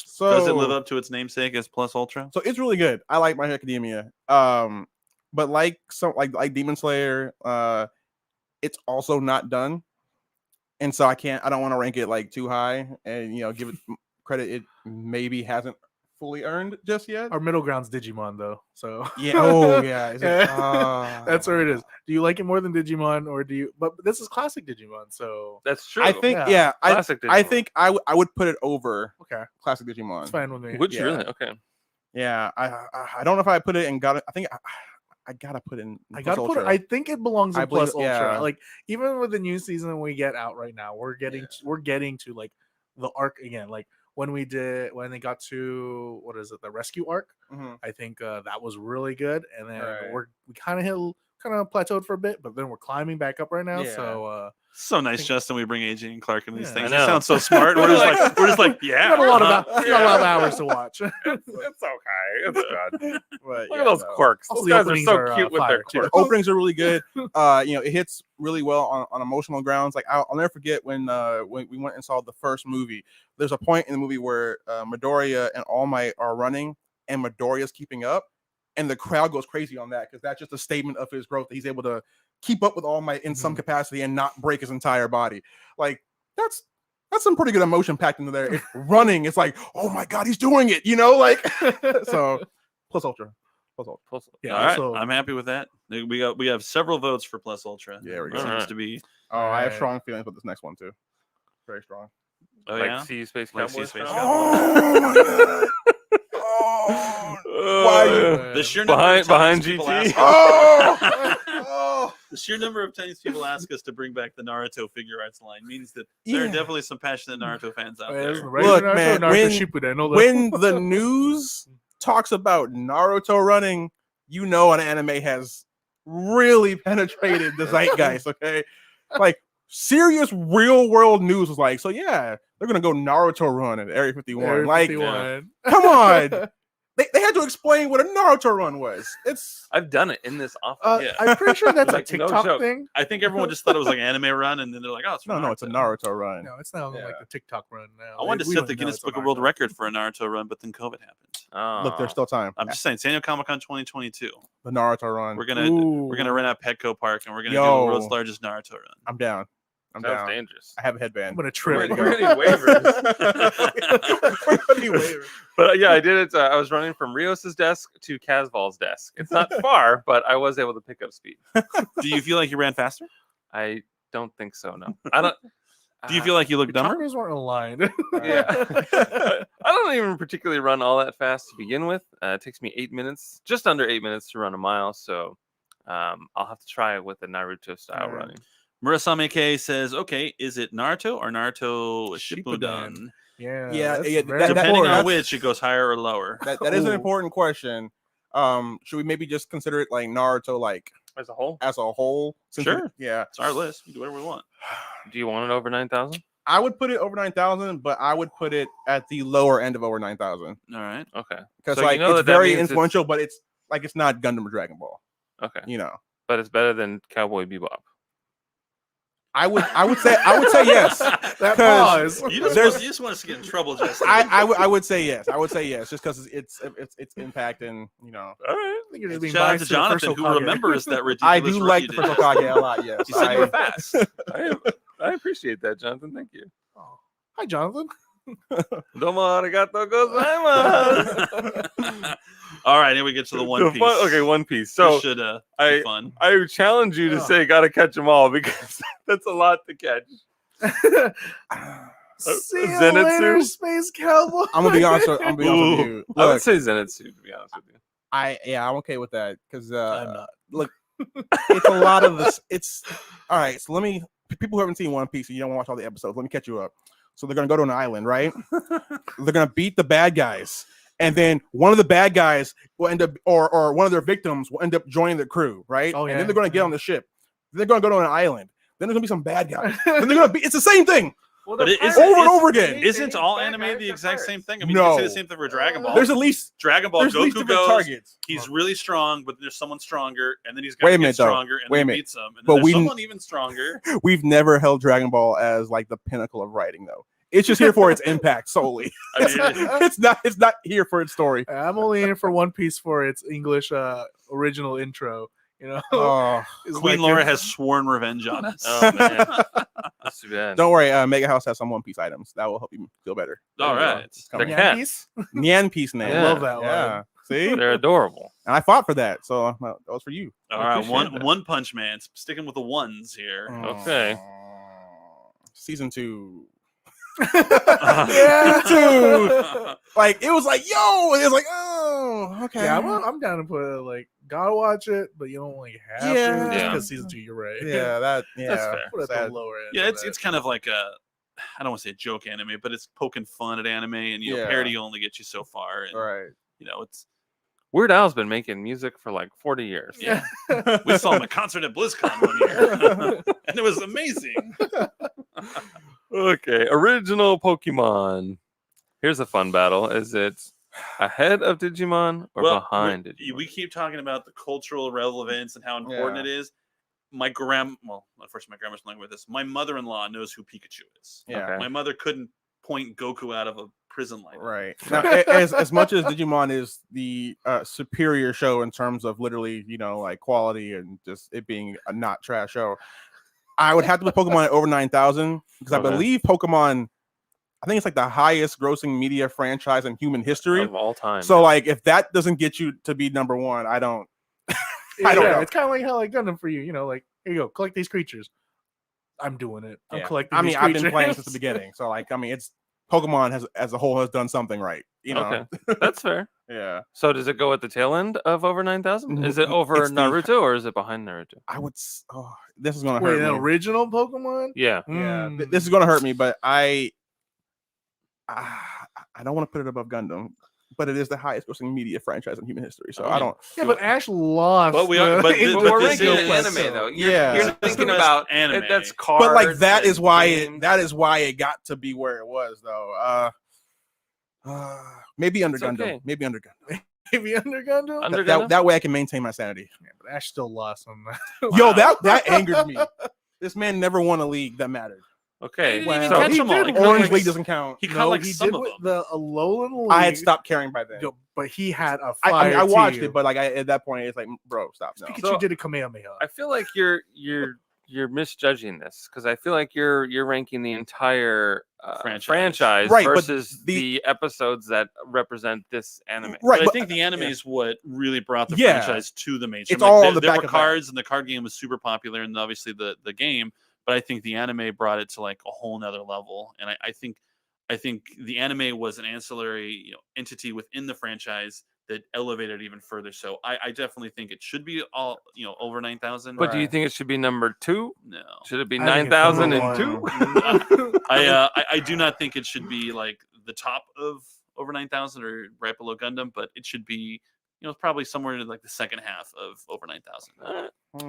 So Does it live up to its namesake as Plus Ultra? So it's really good. I like My Hero Academia. But like Demon Slayer, it's also not done. And so I don't want to rank it like too high and give it credit it maybe hasn't fully earned just yet. Our middle ground's Digimon though. So Yeah. Oh yeah. Is it- That's where it is. Do you like it more than Digimon, or do you? But this is classic Digimon, so That's true. I think Yeah. Classic I Digimon. think I would put it over okay, classic Digimon. it's fine with me. Would you yeah. really? Okay. Yeah. I don't know if I put it in I think I gotta put in. I Plus gotta put it. Ultra. I think it belongs in I believe Plus it- Ultra. yeah. Like even with the new season we get out right now, we're getting to like the arc again. Like when they got to what is it, the rescue arc? Mhm. I think that was really good. And then Right. we kind of plateaued for a bit, but then we're climbing back up right now. Yeah. So So nice, Justin. We bring AJ and Clark in these Yeah. things. I You know. sound so smart. We're just like, yeah. we got a lot uh-huh. of hours to watch. It's okay. It's good. But, Look yeah, at those no. quirks. Also, Those the guys are openings so are, cute with fire, their too. quirks. Openings are really good. It hits really well on emotional grounds. Like I'll never forget when we went and saw the first movie. There's a point in the movie where Midoriya and All Might are running, and Midoriya's keeping up, and the crowd goes crazy on that because that's just a statement of his growth that he's able to keep up with All Might in some capacity and not break his entire body. Like that's some pretty good emotion packed into there. If running, it's like, oh my god, he's doing it, like so. Plus Ultra. Yeah, All right, also- I'm happy with that. We have several votes for Plus Ultra. Yeah, we It go. seems Alright. to be. Oh, I have Right. strong feelings about this next one too. Very strong. Oh Like yeah. Sea Space Like Cowboys. Sea Space style? Cowboys. Oh my god. Oh. Why? The sheer number of Behind times people GT? ask Oh. Oh. the sheer number of times people ask us to bring back the Naruto figure arts line means that there are Yeah. definitely some passionate Naruto fans out There's there. regular Look, Naruto, man, Naruto Shippuden, all that. When the news talks about Naruto running, an anime has really penetrated the zeitgeist. Okay, like serious real world news was like, so yeah, they're gonna go Naruto run at Area 51. Area Like, 51. come on. They had to explain what a Naruto run was. It's I've done it in this office. Yeah. I'm pretty sure that's a Like, no TikTok joke. thing. I think everyone just thought it was like anime run, and then they're like, "Oh, it's from no, it's a Naruto." Naruto run. No, it's not Yeah. like the TikTok run now. I wanted to We set wouldn't the know Guinness it's a Book of World Naruto. Record for a Naruto run, but then COVID happened. Oh. Look, there's still time. I'm just saying, San Diego Comic Con 2022. The Naruto run. We're gonna rent out Petco Park, and we're gonna do the Yo. world's largest Naruto run. I'm down. I'm Sounds down. dangerous. I have a I'm headband. gonna We're trip. ready waivers. But yeah, I did it. I was running from Rios's desk to Casval's desk. It's not far, but I was able to pick up speed. Do you feel like you ran faster? I don't think so. No, I don't. Do you feel like you look Your dumber? chakras weren't aligned. Yeah. I don't even particularly run all that fast to begin with. It takes me 8 minutes, just under 8 minutes to run a mile. So I'll have to try it with the Naruto style Yeah. running. Murasame K says, okay, is it Naruto or Naruto Shippuden? Shippuden. Yeah, Yeah, that's yeah, very that- Depending on important. which, it goes higher or lower. That is an Ooh. important question. Should we maybe just consider it like Naruto, like As a whole, as a whole? Since we- Sure. yeah. It's our list. We do whatever we want. do you want it over 9,000? I would put it over 9,000, but I would put it at the lower end of over 9,000 All right. Okay. because So you like know it's that very means it's- influential, but it's like it's not Gundam or Dragon Ball. Okay. You know, But it's better than Cowboy Bebop. I would say yes. That 'Cause pause. You just want us to get in trouble, Justin. I would say yes. I would say yes, just because it's impact and you know. All right. I think you're just being Shout out to biased the first Jonathan, who Hokage. remembers that ridiculous I do run like you the did first yesterday. Hokage a lot. Yes, He said you were fast. I appreciate that, Jonathan. Thank you. Oh. Hi, Jonathan. Domo arigato gozaimasu. All right, here we get to the One Piece. Okay, One Piece. This So should be I- fun. I challenge you to Oh. say gotta catch them all because that's a lot to catch. See you Zenitsu? later, Space Cowboy. I'm gonna be honest. I'm gonna be honest with you. I would Look, say Zenitsu, to be honest with you. I'm okay with that because I'm not. look, it's a lot of this. It's all right. So let me. People who haven't seen One Piece, and you don't want to watch all the episodes. Let me catch you up. So they're gonna go to an island, right? They're gonna beat the bad guys, and then one of the bad guys will end up, or one of their victims will end up joining the crew, right? Oh, And yeah, then they're gonna get yeah. on the ship. Then they're gonna go to an island. Then there's gonna be some bad guys. Then they're gonna be. It's the same thing. Well, But it is Over and over again. Isn't all anime the exact same thing? I mean, you No. can say the same thing for Dragon Ball. There's at least Dragon Ball, there's at least Goku different goes. targets. He's really strong, but there's someone stronger, and then he's got Wait to a get minute, though. stronger, and Wait a then minute. beats him. And But then there's we- someone even stronger. We've never held Dragon Ball as like the pinnacle of writing, though. It's just here for its impact solely. I mean, It's not here for its story. I'm only in it for One Piece for its English original intro. You know, Oh, It's Queen like Laura if- has sworn revenge on us. Oh, man. That's too bad. don't worry. Mega House has some One Piece items that will help you feel better. All There you go. right. It's They're coming. cat. Piece? Nyan Piece name. I Yeah. love that Yeah. one. See, They're adorable. and I fought for that, so that was for you. All right, appreciate that. one Punch Man. Sticking with the ones here. Okay. Season 2. Yeah. Dude. Like it was like, yo, it was like, oh, okay. Yeah, I'm down to put like gotta watch it, but you don't like have Yeah. to. Yeah. Because season 2, you're right. Yeah, that. Yeah, That's fair. Put it at sad. the lower end. Yeah, of it's that. kind of like a, I don't want to say a joke anime, but it's poking fun at anime, and you know, Yeah. parody only gets you so far, and Right. you know, it's Weird Al's been making music for like 40 years. yeah. We saw him at concert at BlizzCon one year, and it was amazing. Okay, original Pokemon. Here's a fun battle. Is it ahead of Digimon or behind Digimon? we keep talking about the cultural relevance and how important it is. My unfortunately, my grandma's not with this. My mother-in-law knows who Pikachu is. Yeah. Okay. My mother couldn't point Goku out of a prison light. Right. Now, as much as Digimon is the superior show in terms of literally, you know, like quality and just it being a not trash show, I would have to put Pokemon at over 9,000 because I Okay. believe Pokemon, I think it's like the highest grossing media franchise in human history. Of all time. So, like, if that doesn't get you to be number one, I don't. I don't know. It's kind of like how I Gundam for you. You know, like here you go, collect these creatures. I'm doing it. I'm Yeah. collecting. I mean, these I've been playing creatures. since the beginning, so like, I mean, it's Pokemon has as a whole has done something right. You know. Okay, that's fair. Yeah. So does it go at the tail end of over 9,000? Is it over It's the- Naruto or is it behind Naruto? I would. Oh, this is gonna Wait, hurt an me. original Pokemon? Yeah. Yeah, Mm. this is gonna hurt me, but I don't want to put it above Gundam, but it is the highest grossing media franchise in human history. So Oh, I don't. Yeah, but Ash lost. But we are- but in the- But but we're this ranking is- an anime though. Yeah. You're This is the thinking best about anime. that's cards. But like that and is why games. it got to be where it was though. Maybe under It's Gundam. okay. Maybe under Gundam. Maybe under Gundam. Under That, Gundam? that way I can maintain my sanity. Yeah, but Ash still lost on that. Yo, that angered me. This man never won a league that mattered. Okay. He didn't Well, catch he them all. did He win. caught Orange like League doesn't count. He caught No, like he some did of with them. the Alolan League. I had stopped caring by then. But he had a I fire mean, I watched team. it, but like at that point, it's like, bro, stop. No. Pikachu So- did a Kamehameha. I feel like you're misjudging this because I feel like you're ranking the entire franchise Right, but versus the- the episodes that represent this anime. Right, But I but- think the anime is what really brought the Yeah. franchise to the mainstream. It's all there, on the there back were of that. cards, and the card game was super popular, and obviously the game. but I think the anime brought it to like a whole nother level. And I think the anime was an ancillary entity within the franchise that elevated it even further. So I definitely think it should be all over 9,000. But do you think it should be number 2? No. Should it be I think it's number 9,002? I do not think it should be like the top of over 9,000 or right below Gundam, but it should be probably somewhere in like the second half of over 9,000.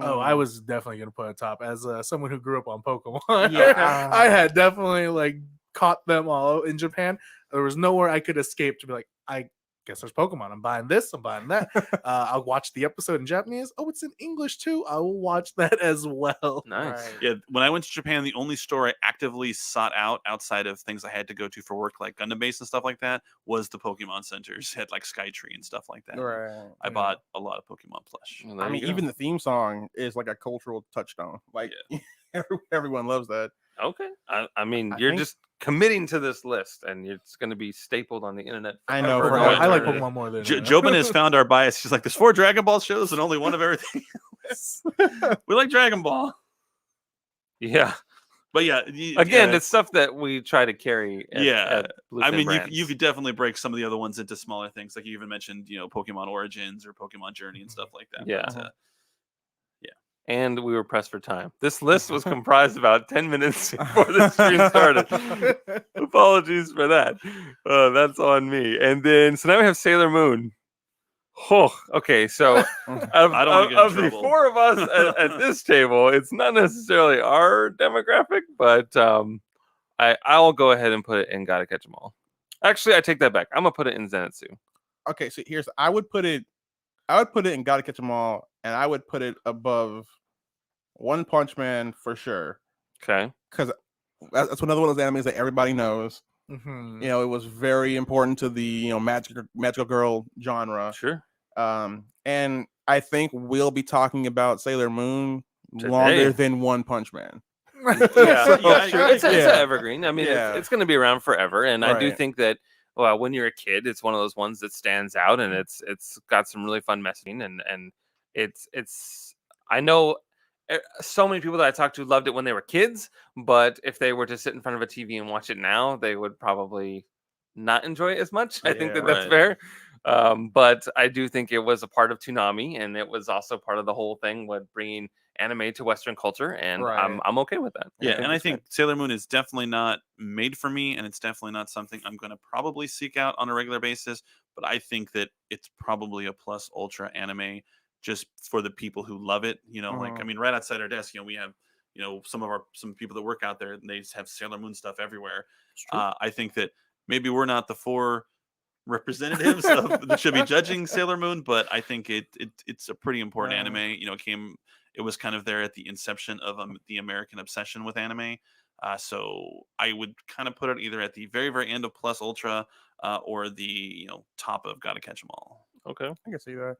Oh, I was definitely gonna put it top as someone who grew up on Pokemon. Yeah. I had definitely like caught them all in Japan. There was nowhere I could escape to be like, I guess there's Pokemon. I'm buying this. I'm buying that. I'll watch the episode in Japanese. Oh, it's in English too. I will watch that as well. Nice. Right. Yeah, when I went to Japan, the only store I actively sought out outside of things I had to go to for work, like Gundam Base and stuff like that, was the Pokemon centers. Had like Skytree and stuff like that. Right. I bought a lot of Pokemon plush. Well, there I mean, you go. even the theme song is like a cultural touchstone. Like everyone loves that. Okay. I mean, I you're think- just committing to this list, and it's going to be stapled on the internet. I know, forever. forever. I like Eternity. Pokemon more than Jobin has found our bias. She's like, there's 4 Dragon Ball shows and only one of everything else. We like Dragon Ball. Yeah. But yeah, Again, it's stuff that we try to carry. At, Yeah. at I Bluefin mean, brands. you could definitely break some of the other ones into smaller things. Like you even mentioned, Pokemon Origins or Pokemon Journey and stuff like that. Yeah. But, And we were pressed for time. This list was comprised about 10 minutes before the stream started. Apologies for that. That's on me. And then, so now we have Sailor Moon. Oh, okay. So of, I don't wanna get in of the trouble. 4 of us at this table, it's not necessarily our demographic, but I'll go ahead and put it in Gotta Catch 'Em All. Actually, I take that back. I'm gonna put it in Zenitsu. Okay, so I would put it in Gotta Catch 'Em All, and I would put it above One Punch Man for sure. Okay. Because that's another one of those animes that everybody knows. Mhm. It was very important to the magical girl genre. Sure. And I think we'll be talking about Sailor Moon Today. longer than One Punch Man. Yeah, Yeah, sure. It's an yeah. evergreen. I mean, Yeah. it's going to be around forever, and I do Right. think that when you're a kid, it's one of those ones that stands out, and it's got some really fun messaging, and it's I know so many people that I talked to loved it when they were kids, but if they were to sit in front of a TV and watch it now, they would probably not enjoy it as much. I think Yeah, that's fair. But I do think it was a part of Toonami, and it was also part of the whole thing with bringing anime to Western culture, and Right. I'm okay with that. Yeah, and I 100%. think Sailor Moon is definitely not made for me, and it's definitely not something I'm going to probably seek out on a regular basis. But I think that it's probably a plus ultra anime just for the people who love it. Like I mean, right outside our desk, we have some people that work out there, and they just have Sailor Moon stuff everywhere. I think that maybe we're not the 4 representatives that should be judging Sailor Moon, but I think it's a pretty important anime. It was kind of there at the inception of the American obsession with anime. So I would kind of put it either at the very, very end of Plus Ultra or the top of Gotta Catch 'Em All. Okay. I can see that.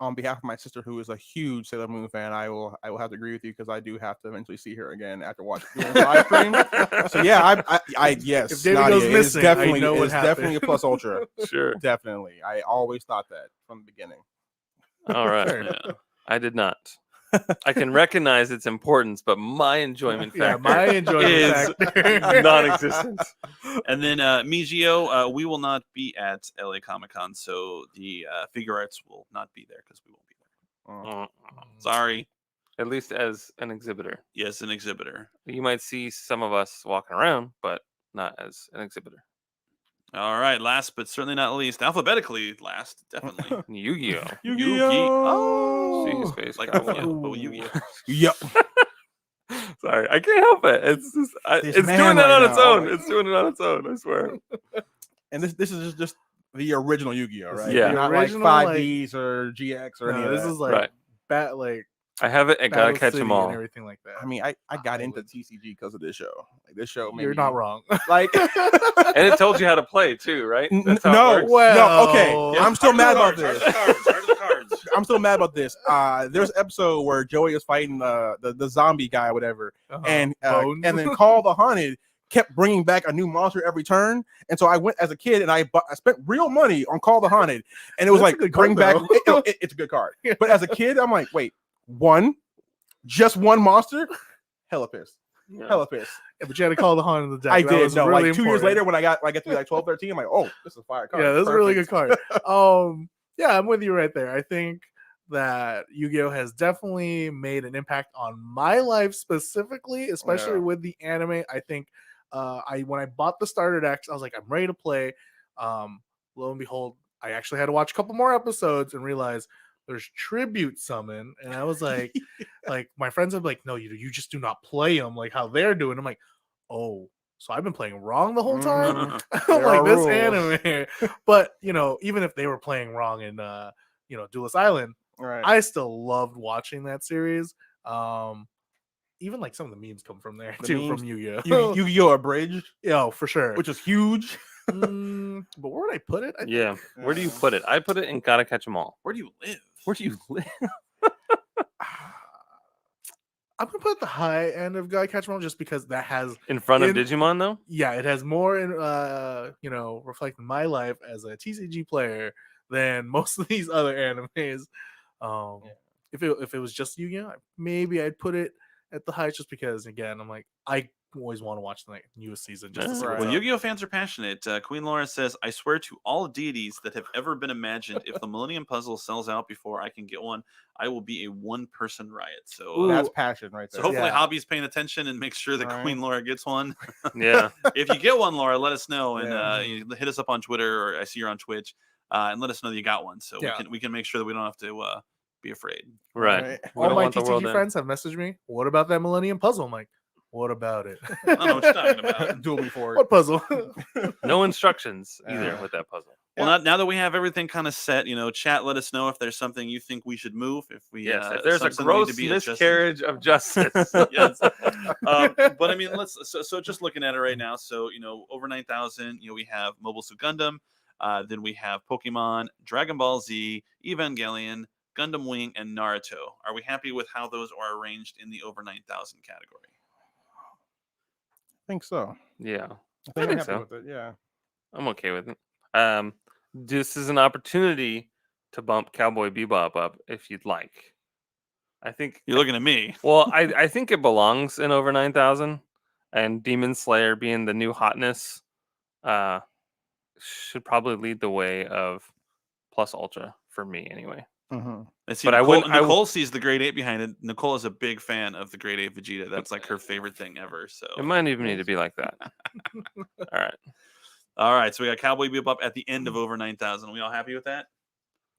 On behalf of my sister, who is a huge Sailor Moon fan, I will have to agree with you because I do have to eventually see her again after watching the live stream. So yeah, I yes, If David Nadia, goes it is missing, I definitely know what it's definitely a happened. plus ultra. Sure. Definitely, I always thought that from the beginning. All right. Fair Yeah. I did not. I can recognize its importance, but my enjoyment Yeah, factor my enjoyment is factor. non-existent. And then Mijio, we will not be at LA Comic Con, so the figure arts will not be there because we won't be there. Sorry. At least as an exhibitor. Yes, an exhibitor. You might see some of us walking around, but not as an exhibitor. All right, last but certainly not least, alphabetically last, definitely. Yu-Gi-Oh! Yu-Gi-Oh! See his face. Like Pokemon. but with Yu-Gi-Oh! Yep. Sorry, I can't help it. It's just, This it's man doing that right on its now. own. It's doing it on its own. I swear. And this is just the original Yu-Gi-Oh, right? Yeah. Not The like original, like- 5Ds or GX or any No, of this that. is like Right. like I have it. I gotta Battle catch City them all. and everything like that. I mean, I got I into would- TCG because of this show. Like this show, made You're me- not wrong. Like And it told you how to play too, right? N- That's how it no, works? Well, no, okay. I'm still mad about this. Cards. I'm still mad about this. There's an episode where Joey is fighting the zombie guy, or whatever, and Bones. then Call the Haunted kept bringing back a new monster every turn, and so I went as a kid and I spent real money on Call the Haunted, and it was That's a like good bring card, back. though. It's a good card, but as a kid, I'm like, wait, just one monster? hella pissed. Yeah. Hella pissed. Yeah, but you had to call the Haunted of the Deck. I That did. was No, really like 2 years important. later when I get to be like 12, 13, I'm like, oh, this is a fire card. Yeah, this is a really good Perfect. card. Yeah, I'm with you right there. I think that Yu-Gi-Oh has definitely made an impact on my life specifically, especially Yeah. with the anime. I think when I bought the starter decks, I was like, I'm ready to play. Lo and behold, I actually had to watch a couple more episodes and realize there's tribute summon, and I was like, like my friends are like, no, you just do not play them like how they're doing. I'm like, oh. So I've been playing wrong the whole time. Mhm. I'm There like are this rules. anime, but even if they were playing wrong in Duelist Island, Right. I still loved watching that series. Even like some of the memes come from there The too, memes? from Yu-Gi-Oh. Yu-Gi-Oh! Abridged, Yeah, for sure. which is huge. But where would I put it? I Yeah. think, Where do you put it? I put it in Gotta Catch 'Em All. Where do you live? Where do you live? I'm gonna put the high end of Guy Catch 'Em All just because that has In front of In- Digimon, though? it has more in reflecting my life as a TCG player than most of these other animes. If it was just Yu-Gi-Oh, maybe I'd put it at the highest just because again I'm like I always want to watch the newest season just to see Right. what's Well, up. Yu-Gi-Oh fans are passionate. Queen Laura says, "I swear to all deities that have ever been imagined, if the Millennium Puzzle sells out before I can get one, I will be a one-person riot." So, That's passion right so there. hopefully, Yeah. Hobby's paying attention and make sure that Right. Queen Laura gets one. Yeah. If you get one, Laura, let us know and Yeah. you hit us up on Twitter, or I see you're on Twitch, and let us know that you got one, so Yeah. we can make sure that we don't have to be afraid. Right. Right. We All don't my want the world TCG to- friends have messaged me. What about that Millennium Puzzle? I'm like, what about it? I don't know what you're talking about. Duel me for it. What puzzle? No instructions either Yeah. with that puzzle. Well, now that we have everything kind of set, chat, let us know if there's something you think we should move. If we Yes, if there's a something that need to gross be adjusted. miscarriage of justice. Yes. But I mean, so just looking at it right now. So over 9,000. We have Mobile Suit Gundam. Then we have Pokemon, Dragon Ball Z, Evangelion, Gundam Wing, and Naruto. Are we happy with how those are arranged in the over 9,000 category? I think so. Yeah, I think I'm think happy so. with it. Yeah. I'm okay with it. This is an opportunity to bump Cowboy Bebop up if you'd like. I think. You're looking at me. Well, I think it belongs in over 9,000, and Demon Slayer being the new hotness, should probably lead the way of Plus Ultra for me anyway. Mm-hmm. I see. But I Nicole, wouldn't- I w- Nicole sees the grade 8 behind it. Nicole is a big fan of the grade 8 Vegeta. That's like her favorite thing ever. So It might even need to be like that. All right. So we got Cowboy Bebop at the end of over 9,000. We all happy with that?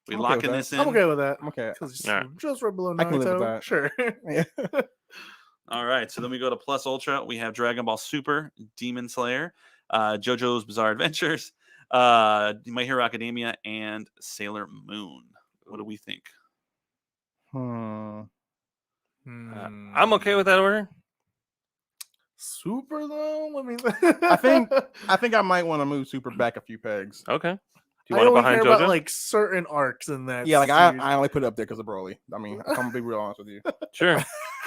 We I'm okay locking with this in. I'm okay with that. I'm okay. Because All right. just right below I can live with Naruto. that. Sure. Yeah. All right. So then we go to Plus Ultra. We have Dragon Ball Super, Demon Slayer, JoJo's Bizarre Adventures, My Hero Academia, and Sailor Moon. What do we think? I'm okay with that order. Super though. Let me. I think I might want to move Super back a few pegs. Okay. Do you I want it only behind care JoJo? about like certain arcs in that. Yeah, like series. I only put it up there because of Broly. I mean, I'm gonna be real honest with you. Sure.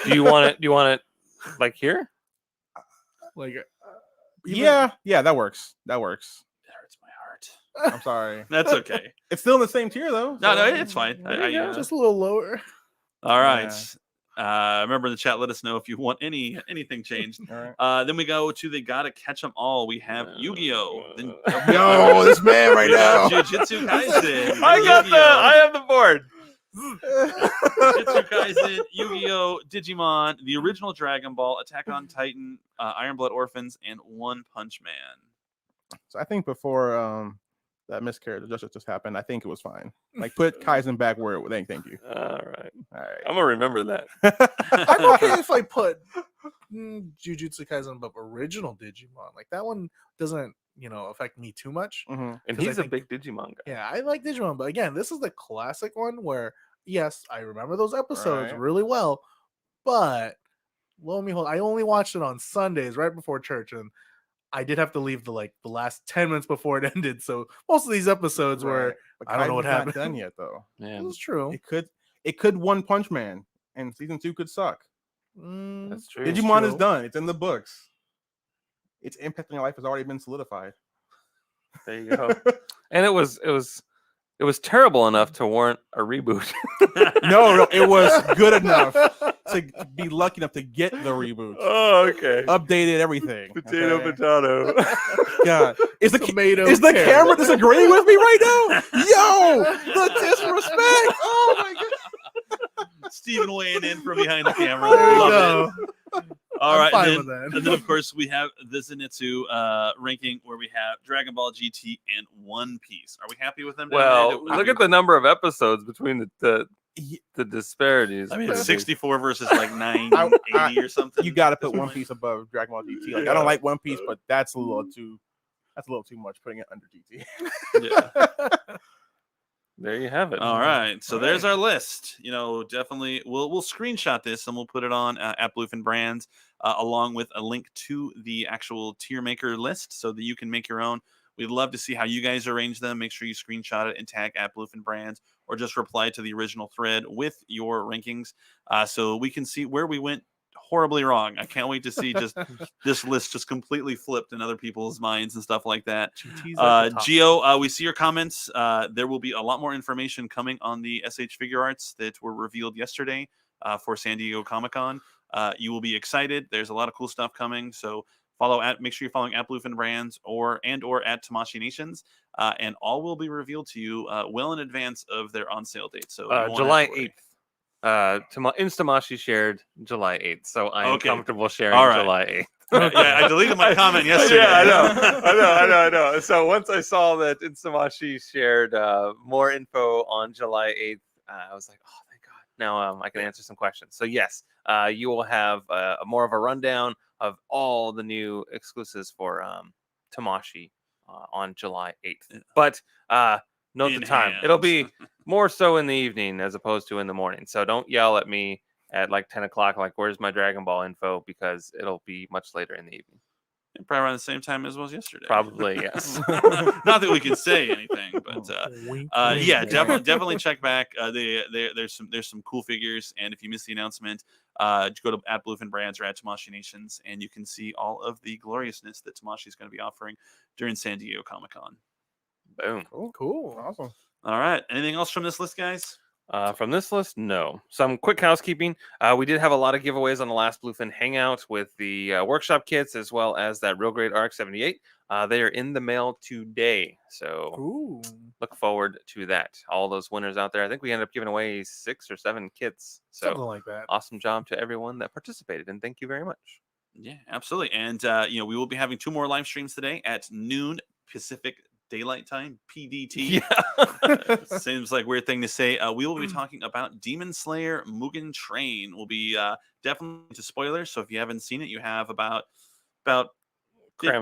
Do you want it? Do you want it like here? like. Yeah, that works. That works. It hurts my heart. I'm sorry. That's okay. It's still in the same tier though. No, so- it's fine. There you go. Just a little lower. All right. Yeah. Remember in the chat, let us know if you want anything changed. All right. Then we go to the Gotta Catch 'Em All. We have Yu-Gi-Oh! Then Yo, this man right we got now. Jujutsu Kaisen. I have the board. Jujutsu Kaisen, Yu-Gi-Oh! Digimon, the original Dragon Ball, Attack on Titan, Iron Blood Orphans, and One Punch Man. So I think before that miscarriage of justice just happened, I think it was fine. Like put Kaizen back where it. Thank you. All right. All right. I'm gonna remember that. I'm okay if I put Jujutsu Kaisen but original Digimon. Like that one doesn't, affect me too much. Mhm. And 'Cause I he's a think- big Digimon guy. Yeah, I like Digimon, but again, this is the classic one where yes, I remember those episodes Right. really well, but lo and behold, I only watched it on Sundays right before church, and I did have to leave the last 10 minutes before it ended. So most of these episodes were Right. But I don't know what Kaizen's not happened. done yet though. Yeah, this is true. It could One Punch Man, and season 2 could suck. that's true. Digimon is true. done. It's in the books. Its impact on your life has already been solidified. There you go. And it was It was terrible enough to warrant a reboot. No, it was good enough to be lucky enough to get the reboot. Oh, okay. Updated everything. Potato, okay? potato. God, is the Tomato is the carrot. camera disagreeing with me right now? Yo, the disrespect! Oh my god! Steven weighing in from behind the camera. There we Love go. it. All I'm right, fine and with then, that. and then of course we have the Zenitsu ranking where we have Dragon Ball GT and One Piece. Are we happy with them? Well, look at the number of episodes between the disparities. I mean, Pretty big. 64 versus like 980 or something. You got to at this put One point. Piece above Dragon Ball GT. Like I don't like One Piece, but that's a little too much putting it under GT. Yeah. There you have it. All right, so All there's right. our list. Definitely we'll screenshot this and we'll put it on at Bluefin Brands along with a link to the actual tier maker list so that you can make your own. We'd love to see how you guys arrange them. Make sure you screenshot it and tag at Bluefin Brands or just reply to the original thread with your rankings so we can see where we went horribly wrong. I can't wait to see just this list just completely flipped in other people's minds and stuff like that. GT's at the top. Gio, we see your comments. There will be a lot more information coming on the SH figure arts that were revealed yesterday for San Diego Comic-Con. You will be excited. There's a lot of cool stuff coming. So make sure you're following at Bluefin Brands or at Tamashii Nations. And all will be revealed to you well in advance of their on sale date. So you won't have to July worry. 8th. Instamashi shared July 8th, so I'm Okay. comfortable sharing All right. July 8th. Yeah, I deleted my comment yesterday. Yeah, I know. So once I saw that Instamashi shared more info on July 8th, I was like, oh, thank God. Now I can answer some questions. So yes, you will have more of a rundown of all the new exclusives for Tamashii on July 8th. But note In the time. hand. It'll be more so in the evening as opposed to in the morning. So don't yell at me at like 10 o'clock, like, where's my Dragon Ball info? Because it'll be much later in the evening. Probably around the same time as was yesterday. Probably, yes. Not that we can say anything, but Wink, yeah, wink. definitely check back. There's some cool figures, and if you missed the announcement, go to at Bluefin Brands or at Tamashii Nations, and you can see all of the gloriousness that Tamashii is going to be offering during San Diego Comic-Con. Boom. Cool. Awesome. All right, anything else from this list, guys? From this list, no. Some quick housekeeping. We did have a lot of giveaways on the last Bluefin Hangout with the workshop kits as well as that Real Grade RX-78. They are in the mail today, so Ooh. look forward to that. All those winners out there. I think we ended up giving away 6 or 7 kits. Something So like that. awesome job to everyone that participated, and thank you very much. Yeah, absolutely. And we will be having 2 more live streams today at noon Pacific Daylight Time, PDT. Yeah. Seems like a weird thing to say. We will be talking about Demon Slayer Mugen Train. We'll be definitely into spoilers. So if you haven't seen it, you have about Cram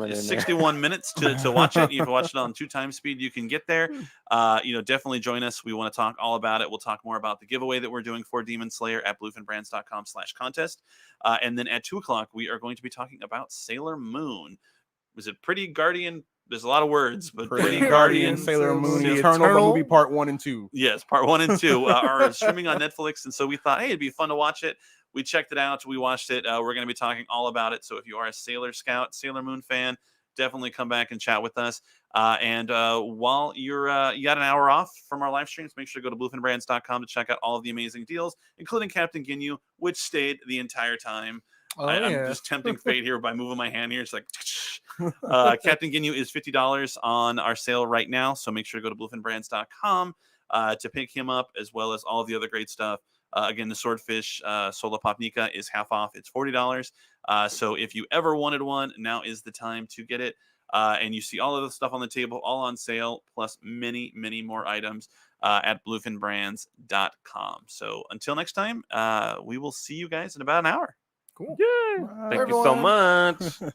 it in there. 61 minutes to watch it. If you watch it on 2 times speed, you can get there. Definitely join us. We want to talk all about it. We'll talk more about the giveaway that we're doing for Demon Slayer at bluefinbrands.com/contest. And then at 2 o'clock, we are going to be talking about Sailor Moon. Was it Pretty Guardian? There's a lot of words, but Pretty Pretty Guardian, Guardian, Sailor Moon, the Eternal, the Eternal. movie part 1 and 2. Yes, part 1 and 2 are streaming on Netflix, and so we thought, hey, it'd be fun to watch it. We checked it out. We watched it. We're going to be talking all about it. So if you are a Sailor Scout, Sailor Moon fan, definitely come back and chat with us. And while you got an hour off from our live streams, make sure to go to bluefinbrands.com to check out all of the amazing deals, including Captain Ginyu, which stayed the entire time. Oh, I'm yeah. just tempting fate here by moving my hand here. It's like Captain Ginyu is $50 on our sale right now. So make sure to go to bluefinbrands.com to pick him up, as well as all of the other great stuff. Again, the Swordfish Sola Popnika is half off. It's $40. So if you ever wanted one, now is the time to get it. And you see all of the stuff on the table, all on sale, plus many, many more items at bluefinbrands.com. So until next time, we will see you guys in about an hour. Cool. Yay. Bye, Thank you so everyone. much.